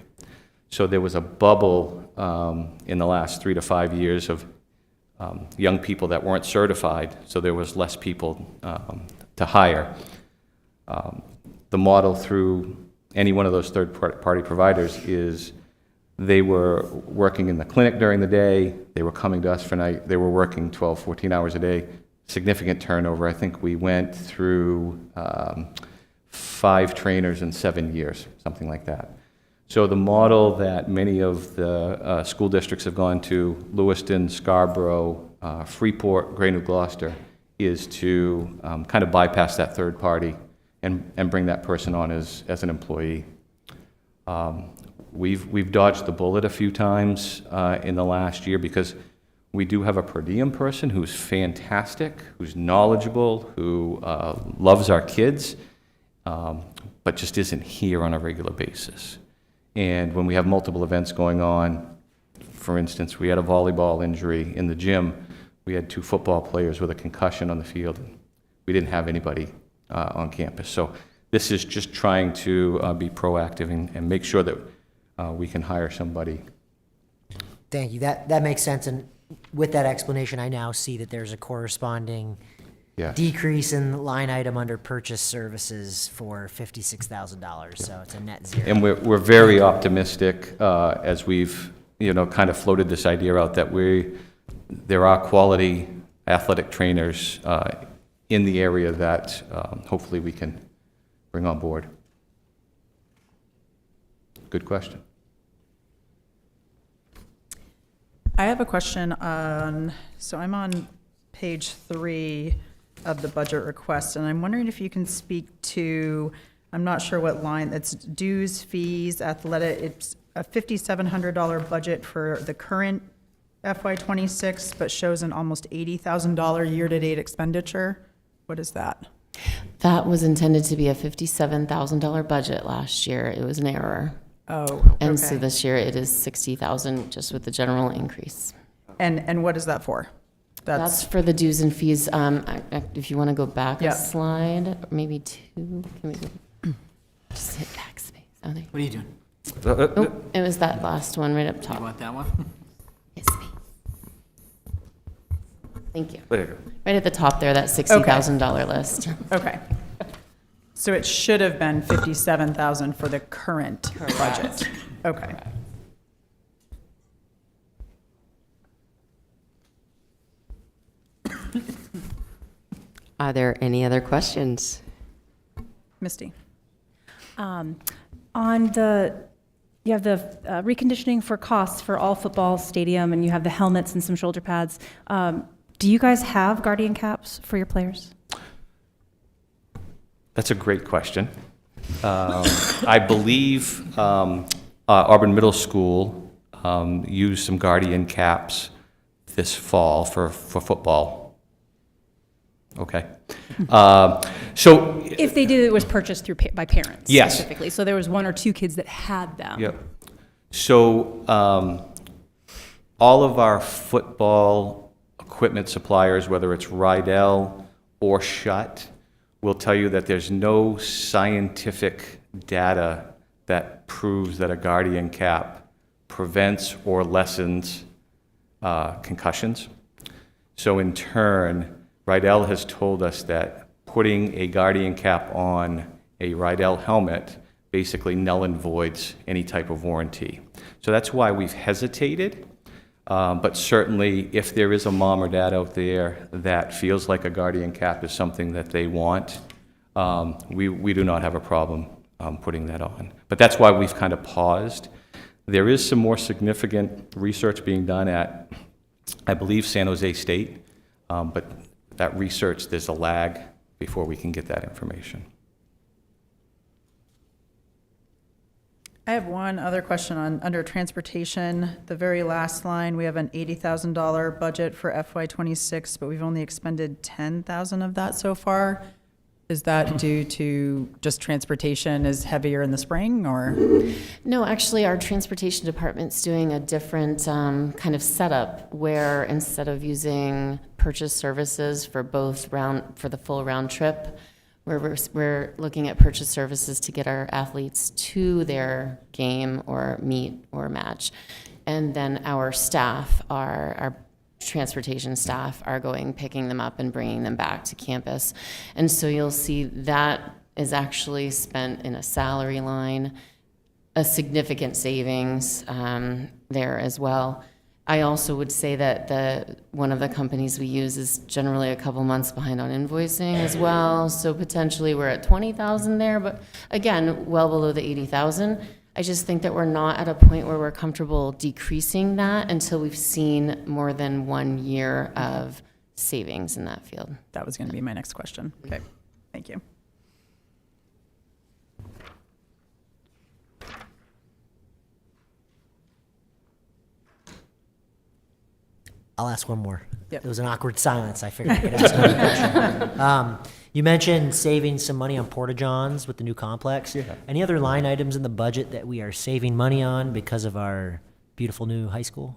So there was a bubble in the last 3 to 5 years of young people that weren't certified, so there was less people to hire. The model through any one of those third-party providers is they were working in the clinic during the day, they were coming to us for night, they were working 12, 14 hours a day, significant turnover. I think we went through 5 trainers in 7 years, something like that. So the model that many of the school districts have gone to, Lewiston, Scarborough, Freeport, Gray New Gloucester, is to kind of bypass that third party and bring that person on as an employee. We've dodged the bullet a few times in the last year because we do have a per diem person who's fantastic, who's knowledgeable, who loves our kids, but just isn't here on a regular basis. And when we have multiple events going on, for instance, we had a volleyball injury in the gym. We had 2 football players with a concussion on the field. We didn't have anybody on campus. So this is just trying to be proactive and make sure that we can hire somebody. Thank you. That makes sense. And with that explanation, I now see that there's a corresponding decrease in the line item under purchase services for $56,000. So it's a net zero. And we're very optimistic as we've kind of floated this idea out that there are quality athletic trainers in the area that hopefully we can bring on board. Good question. I have a question on, so I'm on page 3 of the budget request, and I'm wondering if you can speak to, I'm not sure what line, it's dues, fees, athletic, it's a $5,700 budget for the current FY26, but shows an almost $80,000 year-to-date expenditure. What is that? That was intended to be a $57,000 budget last year. It was an error. Oh, And so okay. this year it is 60,000 just with the general increase. And what is that for? That's for the dues and fees. If you want to go back Yeah. a slide, maybe 2. Can we go? Just hit backspace. Oh, there. What are you doing? Oh, it was that last one right up top. You want that one? Yes, please. Thank you. There you go. Right at the top there, that $60,000 list. Okay. So it should have been 57,000 for the current budget. Okay. Are there any other questions? Misty? On the, you have the reconditioning for costs for all football stadium, and you have the helmets and some shoulder pads. Do you guys have Guardian caps for your players? That's a great question. I believe Auburn Middle School used some Guardian caps this fall for football. Okay. So If they did, it was purchased through by parents Yes. specifically. So there was 1 or 2 kids that had them. Yep. So all of our football equipment suppliers, whether it's Rydell or Schutt, will tell you that there's no scientific data that proves that a Guardian cap prevents or lessens concussions. So in turn, Rydell has told us that putting a Guardian cap on a Rydell helmet basically null and voids any type of warranty. So that's why we've hesitated. But certainly, if there is a mom or dad out there that feels like a guardian cap is something that they want, we do not have a problem putting that on. But that's why we've kind of paused. There is some more significant research being done at, I believe, San Jose State, but that research, there's a lag before we can get that information. I have one other question on, under transportation, the very last line, we have an $80,000 budget for FY26, but we've only expended 10,000 of that so far. Is that due to just transportation is heavier in the spring, or? No, actually, our transportation department's doing a different kind of setup where instead of using purchase services for for the full round trip, we're looking at purchase services to get our athletes to their game or meet or match. And then our staff, our transportation staff, are picking them up and bringing them back to campus. And so you'll see that is actually spent in a salary line, a significant savings there as well. I also would say that one of the companies we use is generally a couple months behind on invoicing as well. So potentially we're at 20,000 there, but again, well below the 80,000. I just think that we're not at a point where we're comfortable decreasing that until we've seen more than 1 year of savings in that field. That was going to be my next question. Okay, thank you. I'll ask one more. Yep. It was an awkward silence. I figured I could ask another question. You mentioned saving some money on porta-johns with the new complex. Yeah. Any other line items in the budget that we are saving money on because of our beautiful new high school?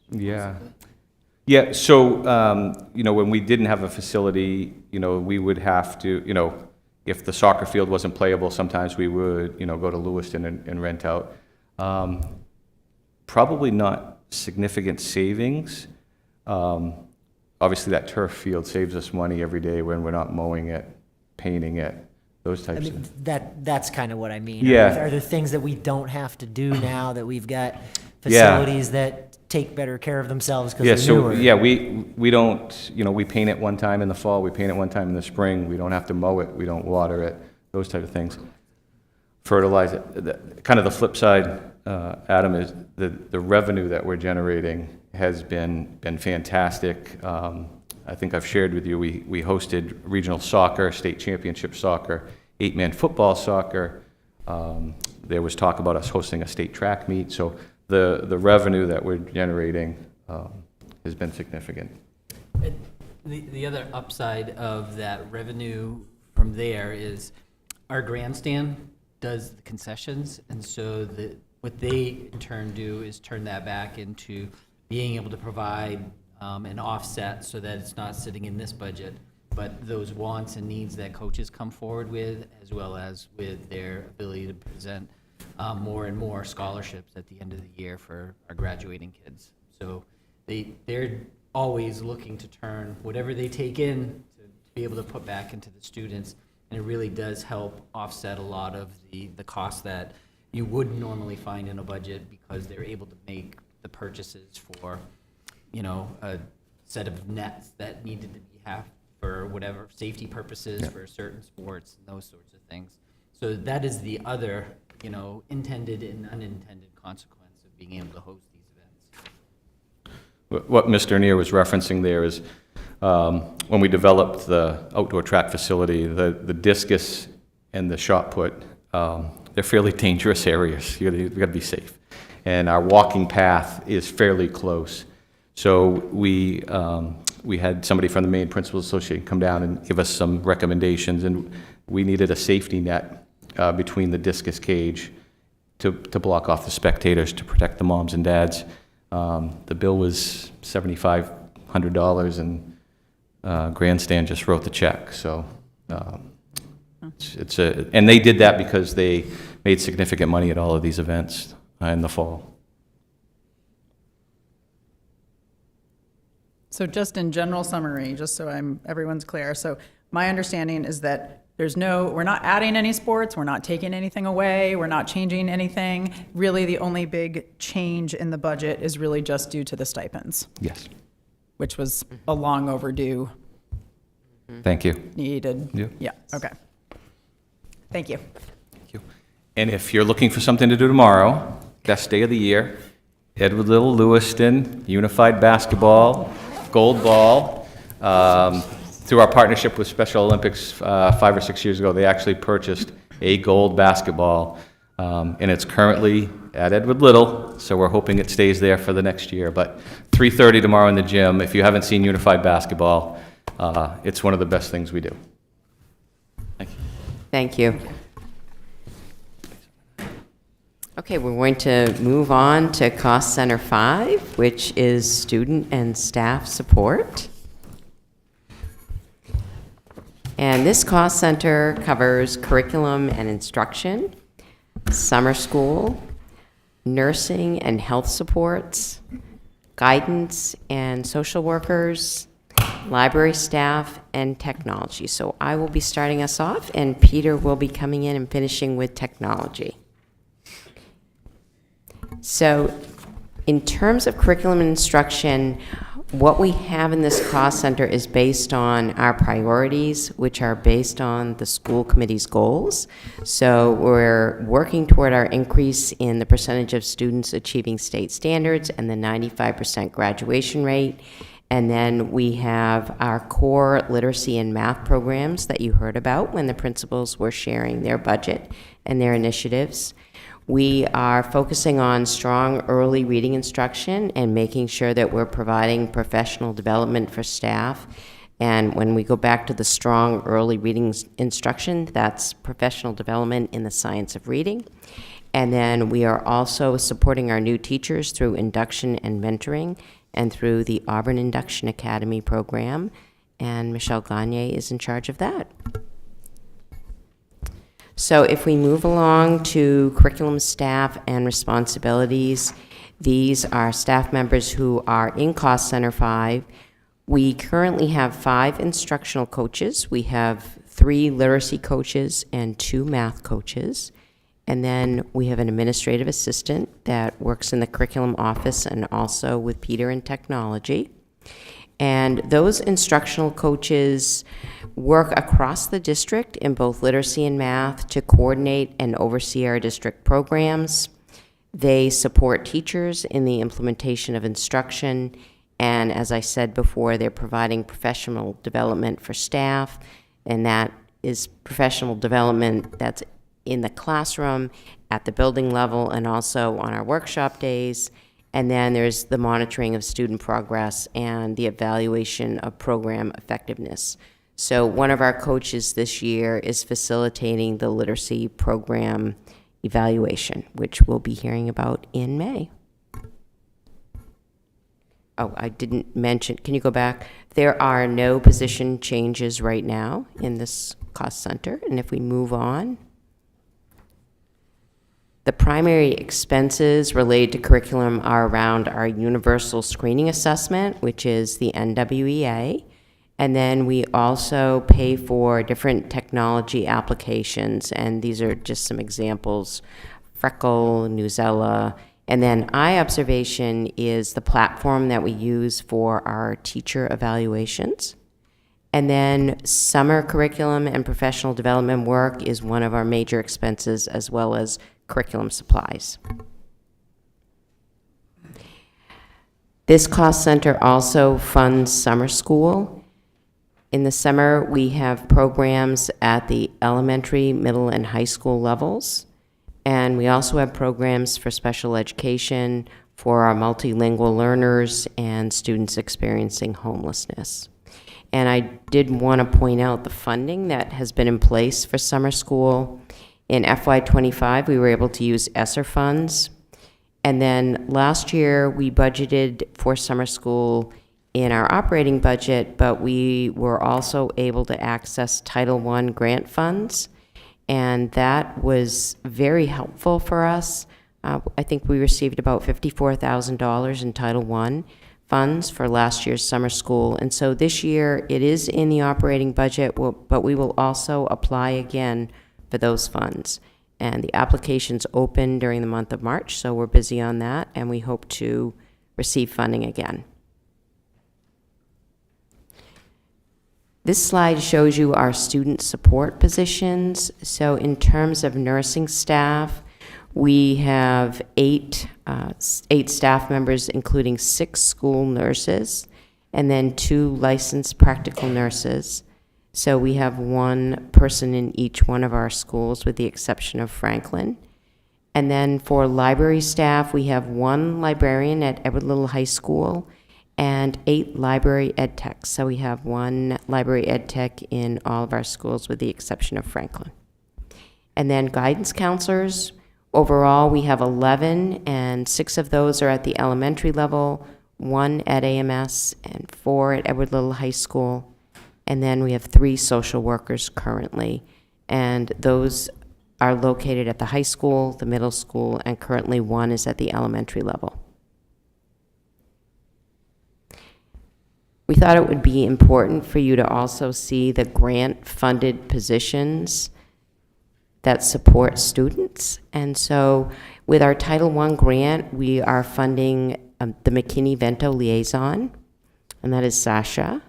Yeah. Yeah, so, when we didn't have a facility, we would have to, if the soccer field wasn't playable, sometimes we would, go to Lewiston and rent out. Probably not significant savings. Obviously, that turf field saves us money every day when we're not mowing it, painting it, those types of. That's kind of what I mean. Yeah. Are there things that we don't have to do now that we've got facilities that take better care of themselves because they're newer? We don't, we paint it one time in the fall, we paint it one time in the spring, we don't have to mow it, we don't water it, those type of things. Fertilize it. Kind of the flip side, Adam, is the revenue that we're generating has been fantastic. I think I've shared with you, we hosted regional soccer, state championship soccer, 8-man football soccer. There was talk about us hosting a state track meet, so the revenue that we're generating has been significant. The other upside of that revenue from there is our grandstand does the concessions, and so what they in turn do is turn that back into being able to provide an offset so that it's not sitting in this budget, but those wants and needs that coaches come forward with, as well as with their ability to present more and more scholarships at the end of the year for our graduating kids. So they're always looking to turn whatever they take in to be able to put back into the students, and it really does help offset a lot of the costs that you wouldn't normally find in a budget, because they're able to make the purchases for, a set of nets that needed to be have for whatever safety purposes for certain sports and those sorts of things. So that is the other, intended and unintended consequence of being able to host these events. What Mr. Neer was referencing there is when we developed the outdoor track facility, the discus and the shot put, they're fairly dangerous areas. You've got to be safe. And our walking path is fairly close. So we had somebody from the Maine Principals Association come down and give us some recommendations, and we needed a safety net between the discus cage to block off the spectators, to protect the moms and dads. The bill was $7,500, and Grandstand just wrote the check. So and they did that because they made significant money at all of these events in the fall. So just in general summary, just so everyone's clear. So my understanding is that we're not adding any sports, we're not taking anything away, we're not changing anything. Really, the only big change in the budget is really just due to the stipends, Yes. which was a long overdue, Thank you. needed. Yeah. Yeah, okay. Thank you. Thank you. And if you're looking for something to do tomorrow, best day of the year, Edward Little Lewiston, Unified Basketball, Gold Ball. Through our partnership with Special Olympics 5 or 6 years ago, they actually purchased a gold basketball. And it's currently at Edward Little, so we're hoping it stays there for the next year. But 3:30 tomorrow in the gym. If you haven't seen Unified Basketball, it's one of the best things we do. Thank you. Thank you. Okay, we're going to move on to Cost Center 5, which is student and staff support. And this cost center covers curriculum and instruction, summer school, nursing and health supports, guidance and social workers, library staff, and technology. So I will be starting us off, and Peter will be coming in and finishing with technology. So in terms of curriculum and instruction, what we have in this cost center is based on our priorities, which are based on the school committee's goals. So we're working toward our increase in the percentage of students achieving state standards and the 95% graduation rate. And then we have our core literacy and math programs that you heard about when the principals were sharing their budget and their initiatives. We are focusing on strong early reading instruction and making sure that we're providing professional development for staff. And when we go back to the strong early reading instruction, that's professional development in the science of reading. And then we are also supporting our new teachers through induction and mentoring and through the Auburn Induction Academy program. And Michelle Gagne is in charge of that. So if we move along to curriculum staff and responsibilities, these are staff members who are in Cost Center 5. We currently have 5 instructional coaches. We have 3 literacy coaches and 2 math coaches. And then we have an administrative assistant that works in the curriculum office and also with Peter in technology. And those instructional coaches work across the district in both literacy and math to coordinate and oversee our district programs. They support teachers in the implementation of instruction. And as I said before, they're providing professional development for staff. And that is professional development that's in the classroom, at the building level, and also on our workshop days. And then there's the monitoring of student progress and the evaluation of program effectiveness. So one of our coaches this year is facilitating the literacy program evaluation, which we'll be hearing about in May. Oh, I didn't mention, can you go back? There are no position changes right now in this cost center. And if we move on, the primary expenses related to curriculum are around our universal screening assessment, which is the NWEA. And then we also pay for different technology applications, and these are just some examples: Freckle, Newsella. And then iObservation is the platform that we use for our teacher evaluations. And then summer curriculum and professional development work is one of our major expenses, as well as curriculum supplies. This cost center also funds summer school. In the summer, we have programs at the elementary, middle, and high school levels. And we also have programs for special education for our multilingual learners and students experiencing homelessness. And I did want to point out the funding that has been in place for summer school. In FY25, we were able to use ESSER funds. And then last year, we budgeted for summer school in our operating budget, but we were also able to access Title I grant funds. And that was very helpful for us. I think we received about $54,000 in Title I funds for last year's summer school. And so this year, it is in the operating budget, but we will also apply again for those funds. And the applications open during the month of March, so we're busy on that, and we hope to receive funding again. This slide shows you our student support positions. So in terms of nursing staff, we have eight staff members, including 6 school nurses, and then 2 licensed practical nurses. So we have 1 person in each one of our schools, with the exception of Franklin. And then for library staff, we have 1 librarian at Edward Little High School and 8 library ed techs. So we have 1 library ed tech in all of our schools, with the exception of Franklin. And then guidance counselors. Overall, we have 11, and 6 of those are at the elementary level, 1 at AMS, and 4 at Edward Little High School. And then we have 3 social workers currently, and those are located at the high school, the middle school, and currently 1 is at the elementary level. We thought it would be important for you to also see the grant-funded positions that support students. And so with our Title I grant, we are funding the McKinney-Vento liaison, and that is Sasha.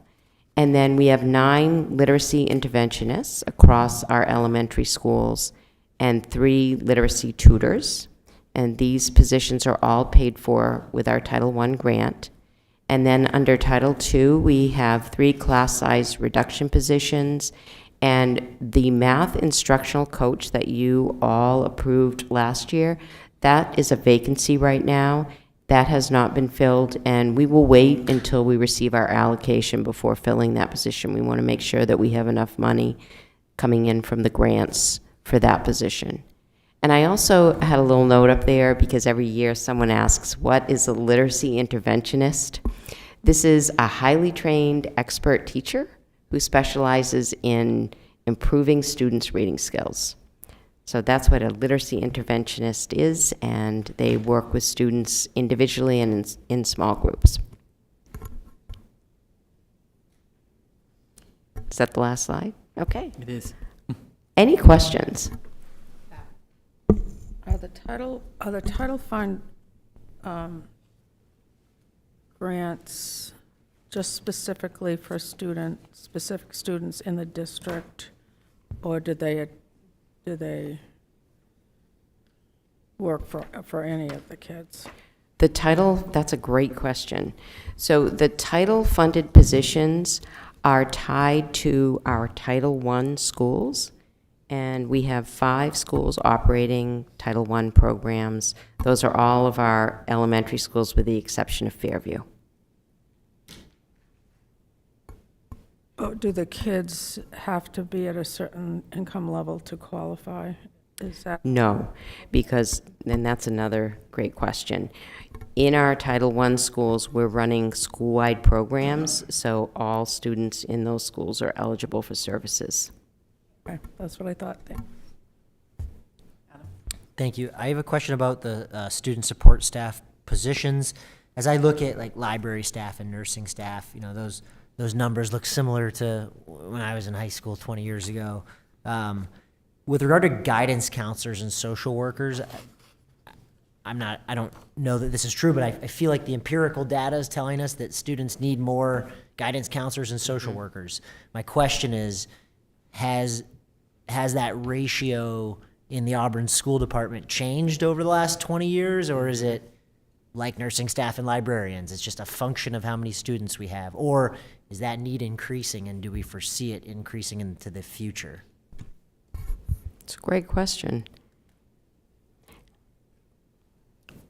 And then we have 9 literacy interventionists across our elementary schools and 3 literacy tutors. And these positions are all paid for with our Title I grant. And then under Title II, we have 3 class size reduction positions. And the math instructional coach that you all approved last year, that is a vacancy right now. That has not been filled, and we will wait until we receive our allocation before filling that position. We want to make sure that we have enough money coming in from the grants for that position. And I also had a little note up there, because every year someone asks, what is a literacy interventionist? This is a highly trained expert teacher who specializes in improving students' reading skills. So that's what a literacy interventionist is, and they work with students individually and in small groups. Is that the last slide? Okay. It is. Any questions? Are the title fund grants just specifically for specific students in the district, or do they work for any of the kids? The title, that's a great question. So the title funded positions are tied to our Title I schools, and we have 5 schools operating Title I programs. Those are all of our elementary schools, with the exception of Fairview. Oh, do the kids have to be at a certain income level to qualify? Is that? No, because, and that's another great question. In our Title I schools, we're running school-wide programs, so all students in those schools are eligible for services. Okay, that's what I thought. Thank you. I have a question about the student support staff positions. As I look at like library staff and nursing staff, you know, those numbers look similar to when I was in high school 20 years ago. With regard to guidance counselors and social workers, I don't know that this is true, but I feel like the empirical data is telling us that students need more guidance counselors and social workers. My question is, has that ratio in the Auburn School Department changed over the last 20 years, or is it like nursing staff and librarians? It's just a function of how many students we have, or is that need increasing, and do we foresee it increasing into the future? It's a great question.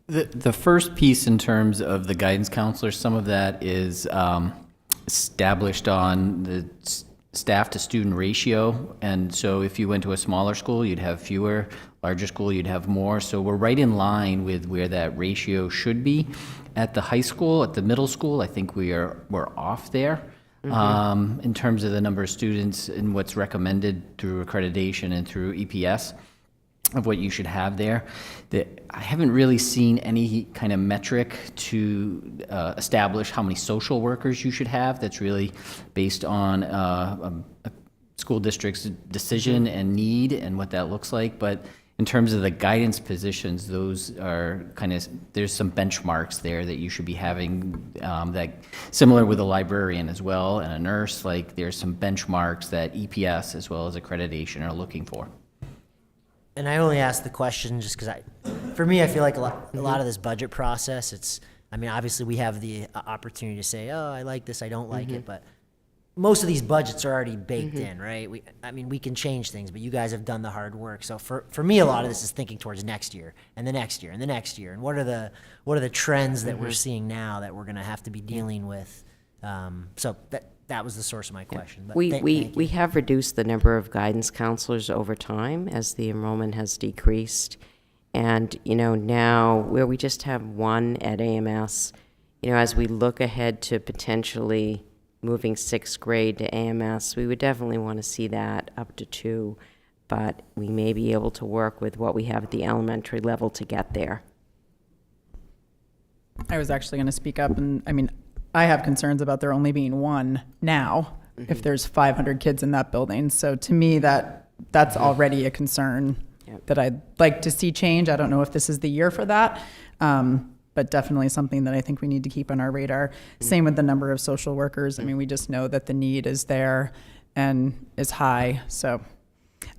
The first piece in terms of the guidance counselors, some of that is established on the staff to student ratio. And so if you went to a smaller school, you'd have fewer, larger school, you'd have more. So we're right in line with where that ratio should be. At the high school, at the middle school, I think we're off there. In terms of the number of students and what's recommended through accreditation and through EPS. of what you should have there. I haven't really seen any kind of metric to establish how many social workers you should have. That's really based on a school district's decision and need and what that looks like. But in terms of the guidance positions, those are kind of, there's some benchmarks there that you should be having, that similar with a librarian as well and a nurse. Like there's some benchmarks that EPS as well as accreditation are looking for. And I only asked the question just because for me, I feel like a lot of this budget process, I mean, obviously we have the opportunity to say, oh, I like this, I don't like it, but most of these budgets are already baked in, right? We can change things, but you guys have done the hard work. So for me, a lot of this is thinking towards next year and the next year and the next year. And what are the trends that we're seeing now that we're going to have to be dealing with? So that was the source of my question. But thank you. We have reduced the number of guidance counselors over time as the enrollment has decreased. And, now where we just have one at AMS, as we look ahead to potentially moving 6th grade to AMS, we would definitely want to see that up to 2, but we may be able to work with what we have at the elementary level to get there. I was actually going to speak up, and I have concerns about there only being one now if there's 500 kids in that building. So to me, that's already a concern that I'd like to see change. I don't know if this is the year for that, but definitely something that I think we need to keep on our radar. Same with the number of social workers. We just know that the need is there and is high. So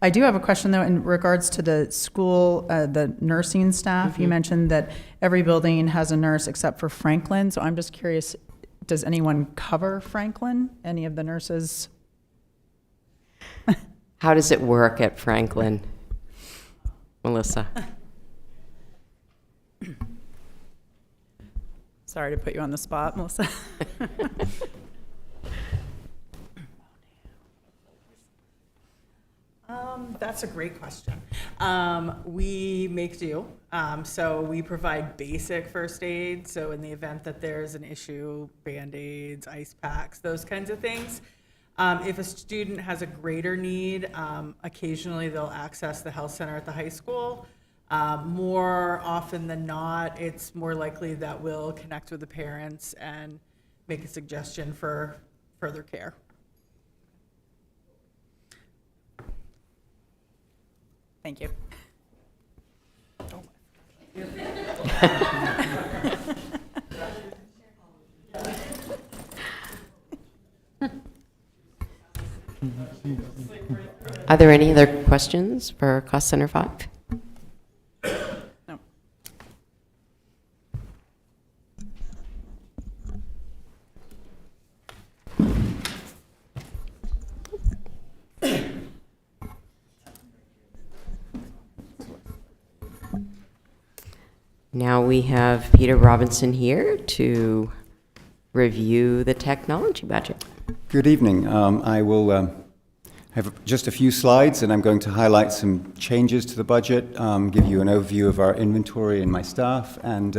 I do have a question, though, in regards to the school, the nursing staff. You mentioned that every building has a nurse except for Franklin. So I'm just curious, does anyone cover Franklin? Any of the nurses? How does it work at Franklin, Melissa? Sorry to put you on the spot, Melissa. That's a great question. We make do. So we provide basic first aid. So in the event that there's an issue, Band-Aids, ice packs, those kinds of things. If a student has a greater need, occasionally they'll access the health center at the high school. More often than not, it's more likely that we'll connect with the parents and make a suggestion for further care. Thank you. Are there any other questions for Cost Center 5? No. Now we have Peter Robinson here to review the technology budget. Good evening. I will have just a few slides, and I'm going to highlight some changes to the budget, give you an overview of our inventory and my staff, and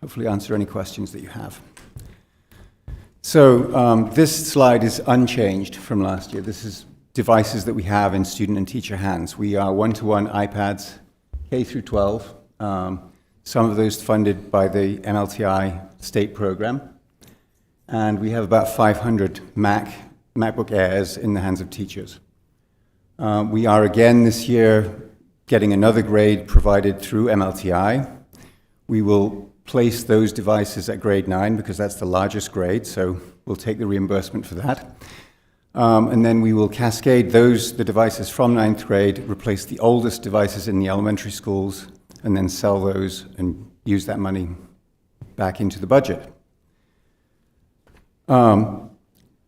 hopefully answer any questions that you have. So this slide is unchanged from last year. This is devices that we have in student and teacher hands. We are one-to-one iPads, K through 12. Some of those funded by the MLTI state program. And we have about 500 MacBook Airs in the hands of teachers. We are again this year getting another grade provided through MLTI. We will place those devices at grade 9 because that's the largest grade, so we'll take the reimbursement for that. And then we will cascade the devices from 9th grade, replace the oldest devices in the elementary schools, and then sell those and use that money back into the budget.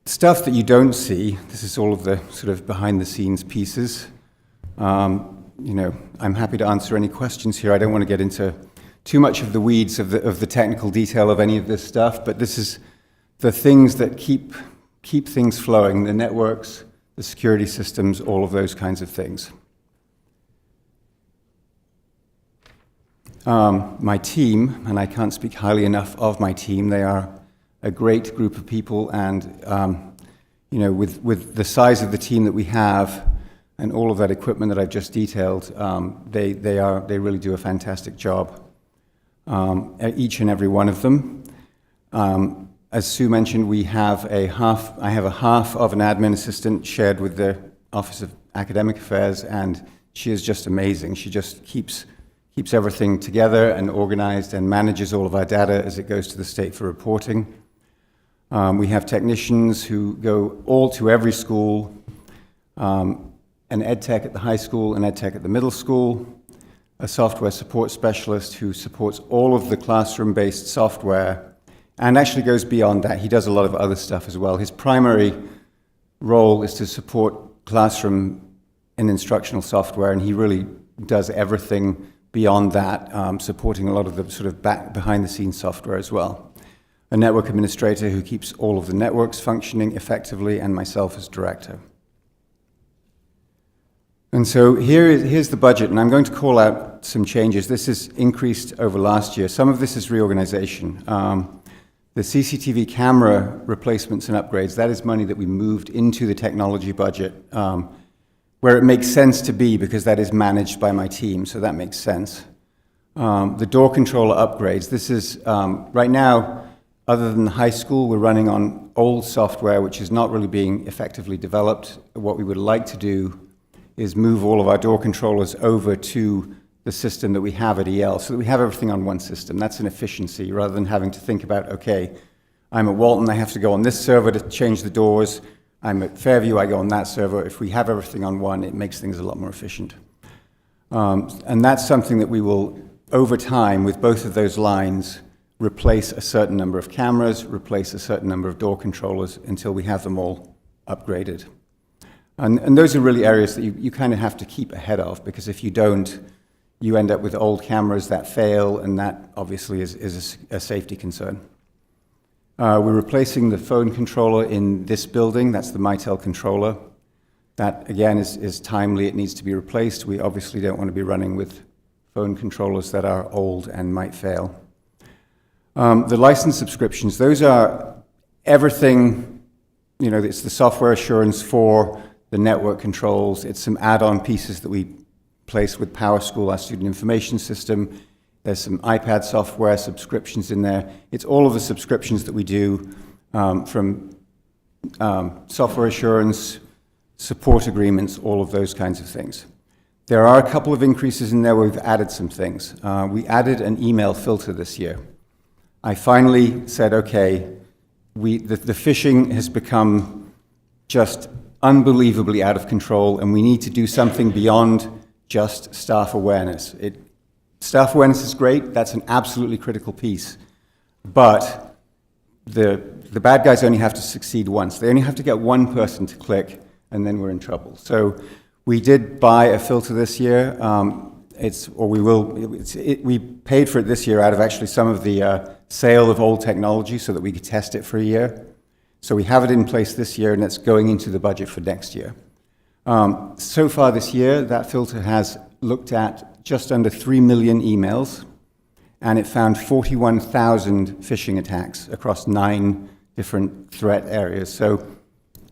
Stuff that you don't see, this is all of the sort of behind-the-scenes pieces. I'm happy to answer any questions here. I don't want to get into too much of the weeds of the technical detail of any of this stuff, but this is the things that keep things flowing, the networks, the security systems, all of those kinds of things. My team, and I can't speak highly enough of my team, they are a great group of people, and with the size of the team that we have, and all of that equipment that I've just detailed, they really do a fantastic job, each and every one of them. As Sue mentioned, I have a half of an admin assistant shared with the Office of Academic Affairs, and she is just amazing. She just keeps everything together and organized and manages all of our data as it goes to the state for reporting. We have technicians who go all to every school, an ed tech at the high school, an ed tech at the middle school, a software support specialist who supports all of the classroom-based software and actually goes beyond that. He does a lot of other stuff as well. His primary role is to support classroom and instructional software, and he really does everything beyond that, supporting a lot of the sort of behind-the-scenes software as well. A network administrator who keeps all of the networks functioning effectively, and myself as director. And so here's the budget, and I'm going to call out some changes. This is increased over last year. Some of this is reorganization. The CCTV camera replacements and upgrades, that is money that we moved into the technology budget, where it makes sense to be because that is managed by my team, so that makes sense. The door controller upgrades, this is, right now, other than the high school, we're running on old software which is not really being effectively developed. What we would like to do is move all of our door controllers over to the system that we have at EL, so that we have everything on one system. That's an efficiency, rather than having to think about, okay, I'm at Walton, I have to go on this server to change the doors. I'm at Fairview, I go on that server. If we have everything on one, it makes things a lot more efficient. And that's something that we will, over time, with both of those lines, replace a certain number of cameras, replace a certain number of door controllers until we have them all upgraded. And those are really areas that you kind of have to keep ahead of, because if you don't, you end up with old cameras that fail, and that obviously is a safety concern. We're replacing the phone controller in this building. That's the Mitel controller. That, again, is timely. It needs to be replaced. We obviously don't want to be running with phone controllers that are old and might fail. The license subscriptions, those are everything, it's the software assurance for the network controls. It's some add-on pieces that we place with PowerSchool, our student information system. There's some iPad software subscriptions in there. It's all of the subscriptions that we do, from software assurance, support agreements, all of those kinds of things. There are a couple of increases in there where we've added some things. We added an email filter this year. I finally said, okay, the phishing has become just unbelievably out of control, and we need to do something beyond just staff awareness. Staff awareness is great, that's an absolutely critical piece, but the bad guys only have to succeed once. They only have to get one person to click, and then we're in trouble. So we did buy a filter this year. We paid for it this year out of actually some of the sale of old technology so that we could test it for a year. So we have it in place this year, and it's going into the budget for next year. So far this year, that filter has looked at just under 3 million emails, and it found 41,000 phishing attacks across 9 different threat areas. So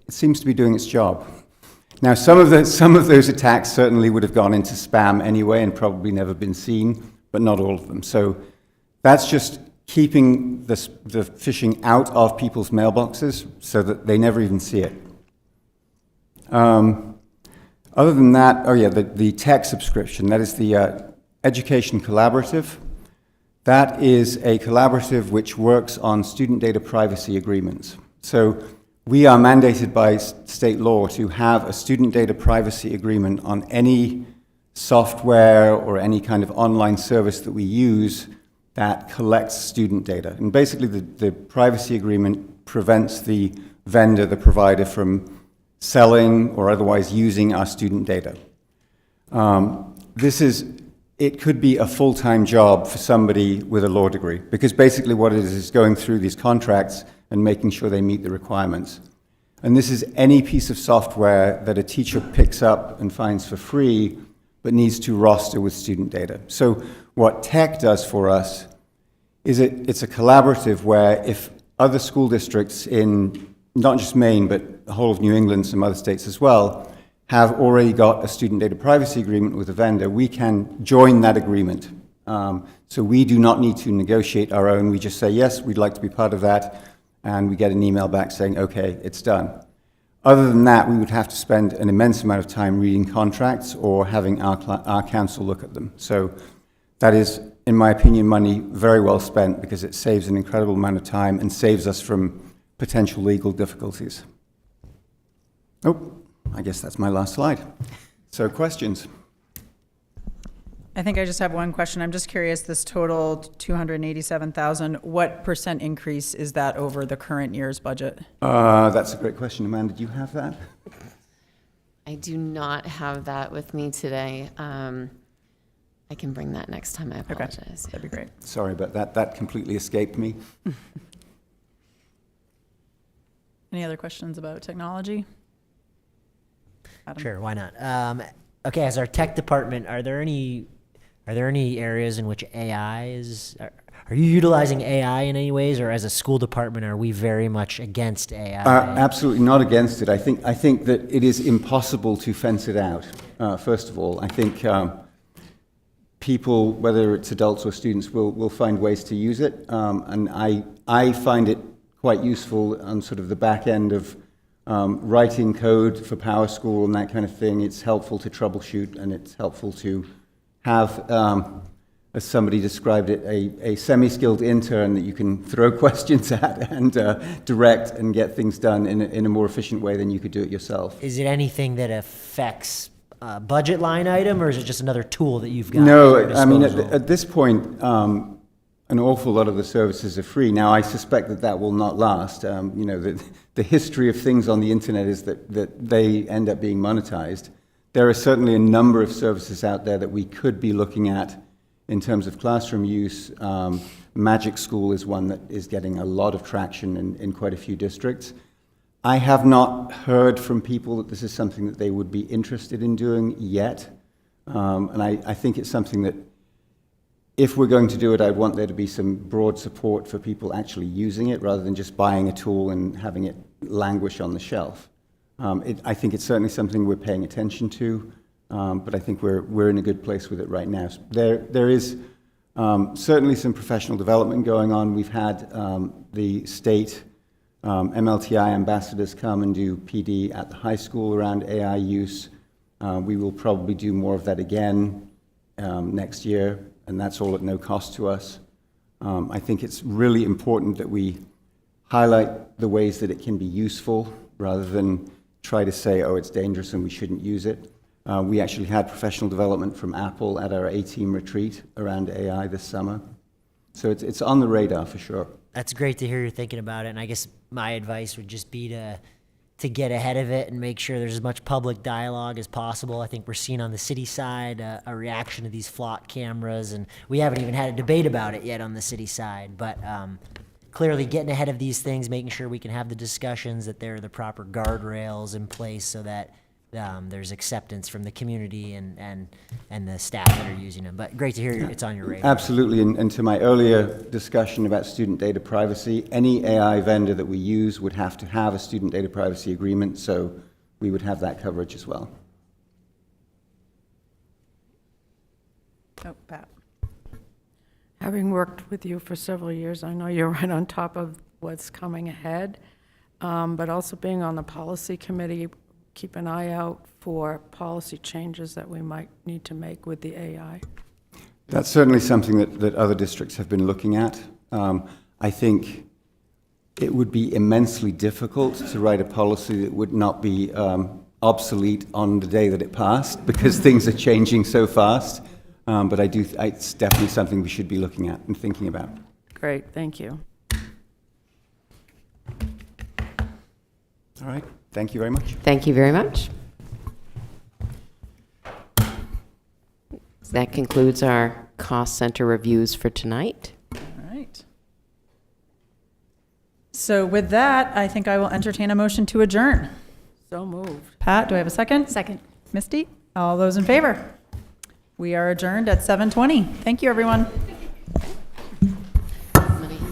it seems to be doing its job. Now, some of those attacks certainly would have gone into spam anyway and probably never been seen, but not all of them. So that's just keeping the phishing out of people's mailboxes so that they never even see it. Other than that, the tech subscription, that is the Education Collaborative. That is a collaborative which works on student data privacy agreements. So we are mandated by state law to have a student data privacy agreement on any software or any kind of online service that we use that collects student data. And basically the privacy agreement prevents the vendor, the provider, from selling or otherwise using our student data. It could be a full-time job for somebody with a law degree, because basically what it is going through these contracts and making sure they meet the requirements. And this is any piece of software that a teacher picks up and finds for free, but needs to roster with student data. So what tech does for us is it's a collaborative where if other school districts in not just Maine, but the whole of New England, some other states as well, have already got a student data privacy agreement with a vendor, we can join that agreement. So we do not need to negotiate our own. We just say, yes, we'd like to be part of that, and we get an email back saying, okay, it's done. Other than that, we would have to spend an immense amount of time reading contracts or having our counsel look at them. So that is, in my opinion, money very well spent because it saves an incredible amount of time and saves us from potential legal difficulties. Oh, I guess that's my last slide. So questions? I think I just have one question. I'm just curious, this total 287,000, what % increase is that over the current year's budget? That's a great question. Amanda, do you have that? I do not have that with me today. I can bring that next time. I apologize. That'd be great. Sorry, but that completely escaped me. Any other questions about technology? Adam? Sure, why not? Okay, as our tech department, are there any areas in which AI is? Are you utilizing AI in any ways, or as a school department, are we very much against AI? Absolutely not against it. I think that it is impossible to fence it out. First of all, I think people, whether it's adults or students, will find ways to use it, and I find it quite useful on sort of the back end of writing code for Power School and that kind of thing. It's helpful to troubleshoot, and it's helpful to have, as somebody described it, a semi-skilled intern that you can throw questions at and direct and get things done in a more efficient way than you could do it yourself. Is it anything that affects a budget line item, or is it just another tool that you've got? No, at your I mean, disposal? at this point, an awful lot of the services are free. Now, I suspect that will not last. You know, the history of things on the internet is that they end up being monetized. There are certainly a number of services out there that we could be looking at in terms of classroom use. Magic School is one that is getting a lot of traction in quite a few districts. I have not heard from people that this is something that they would be interested in doing yet. And I think it's something that, if we're going to do it, I'd want there to be some broad support for people actually using it rather than just buying a tool and having it languish on the shelf. I think it's certainly something we're paying attention to, but I think we're in a good place with it right now. There is certainly some professional development going on. We've had the state MLTI ambassadors come and do PD at the high school around AI use. We will probably do more of that again next year, and that's all at no cost to us. I think it's really important that we highlight the ways that it can be useful rather than try to say, oh, it's dangerous and we shouldn't use it. We actually had professional development from Apple at our A-Team retreat around AI this summer. So it's on the radar for sure. That's great to hear you're thinking about it, and I guess my advice would just be to get ahead of it and make sure there's as much public dialogue as possible. I think we're seeing on the city side a reaction to these flock cameras, and we haven't even had a debate about it yet on the city side, but clearly getting ahead of these things, making sure we can have the discussions, that there are the proper guardrails in place so that there's acceptance from the community and the staff that are using them. But great to hear it's on your radar. Absolutely, and to my earlier discussion about student data privacy, any AI vendor that we use would have to have a student data privacy agreement, so we would have that coverage as well. Oh, Pat. Having worked with you for several years, I know you're right on top of what's coming ahead, but also being on the policy committee, keep an eye out for policy changes that we might need to make with the AI. That's certainly something that other districts have been looking at. I think it would be immensely difficult to write a policy that would not be obsolete on the day that it passed, because things are changing so fast. But it's definitely something we should be looking at and thinking about. Great, thank you. All right, thank you very much. Thank you very much. That concludes our cost center reviews for tonight. All right. So with that, I think I will entertain a motion to adjourn. So moved. Pat, do I have a second? Second. Misty? All those in favor? We are adjourned at 7:20. Thank you, everyone.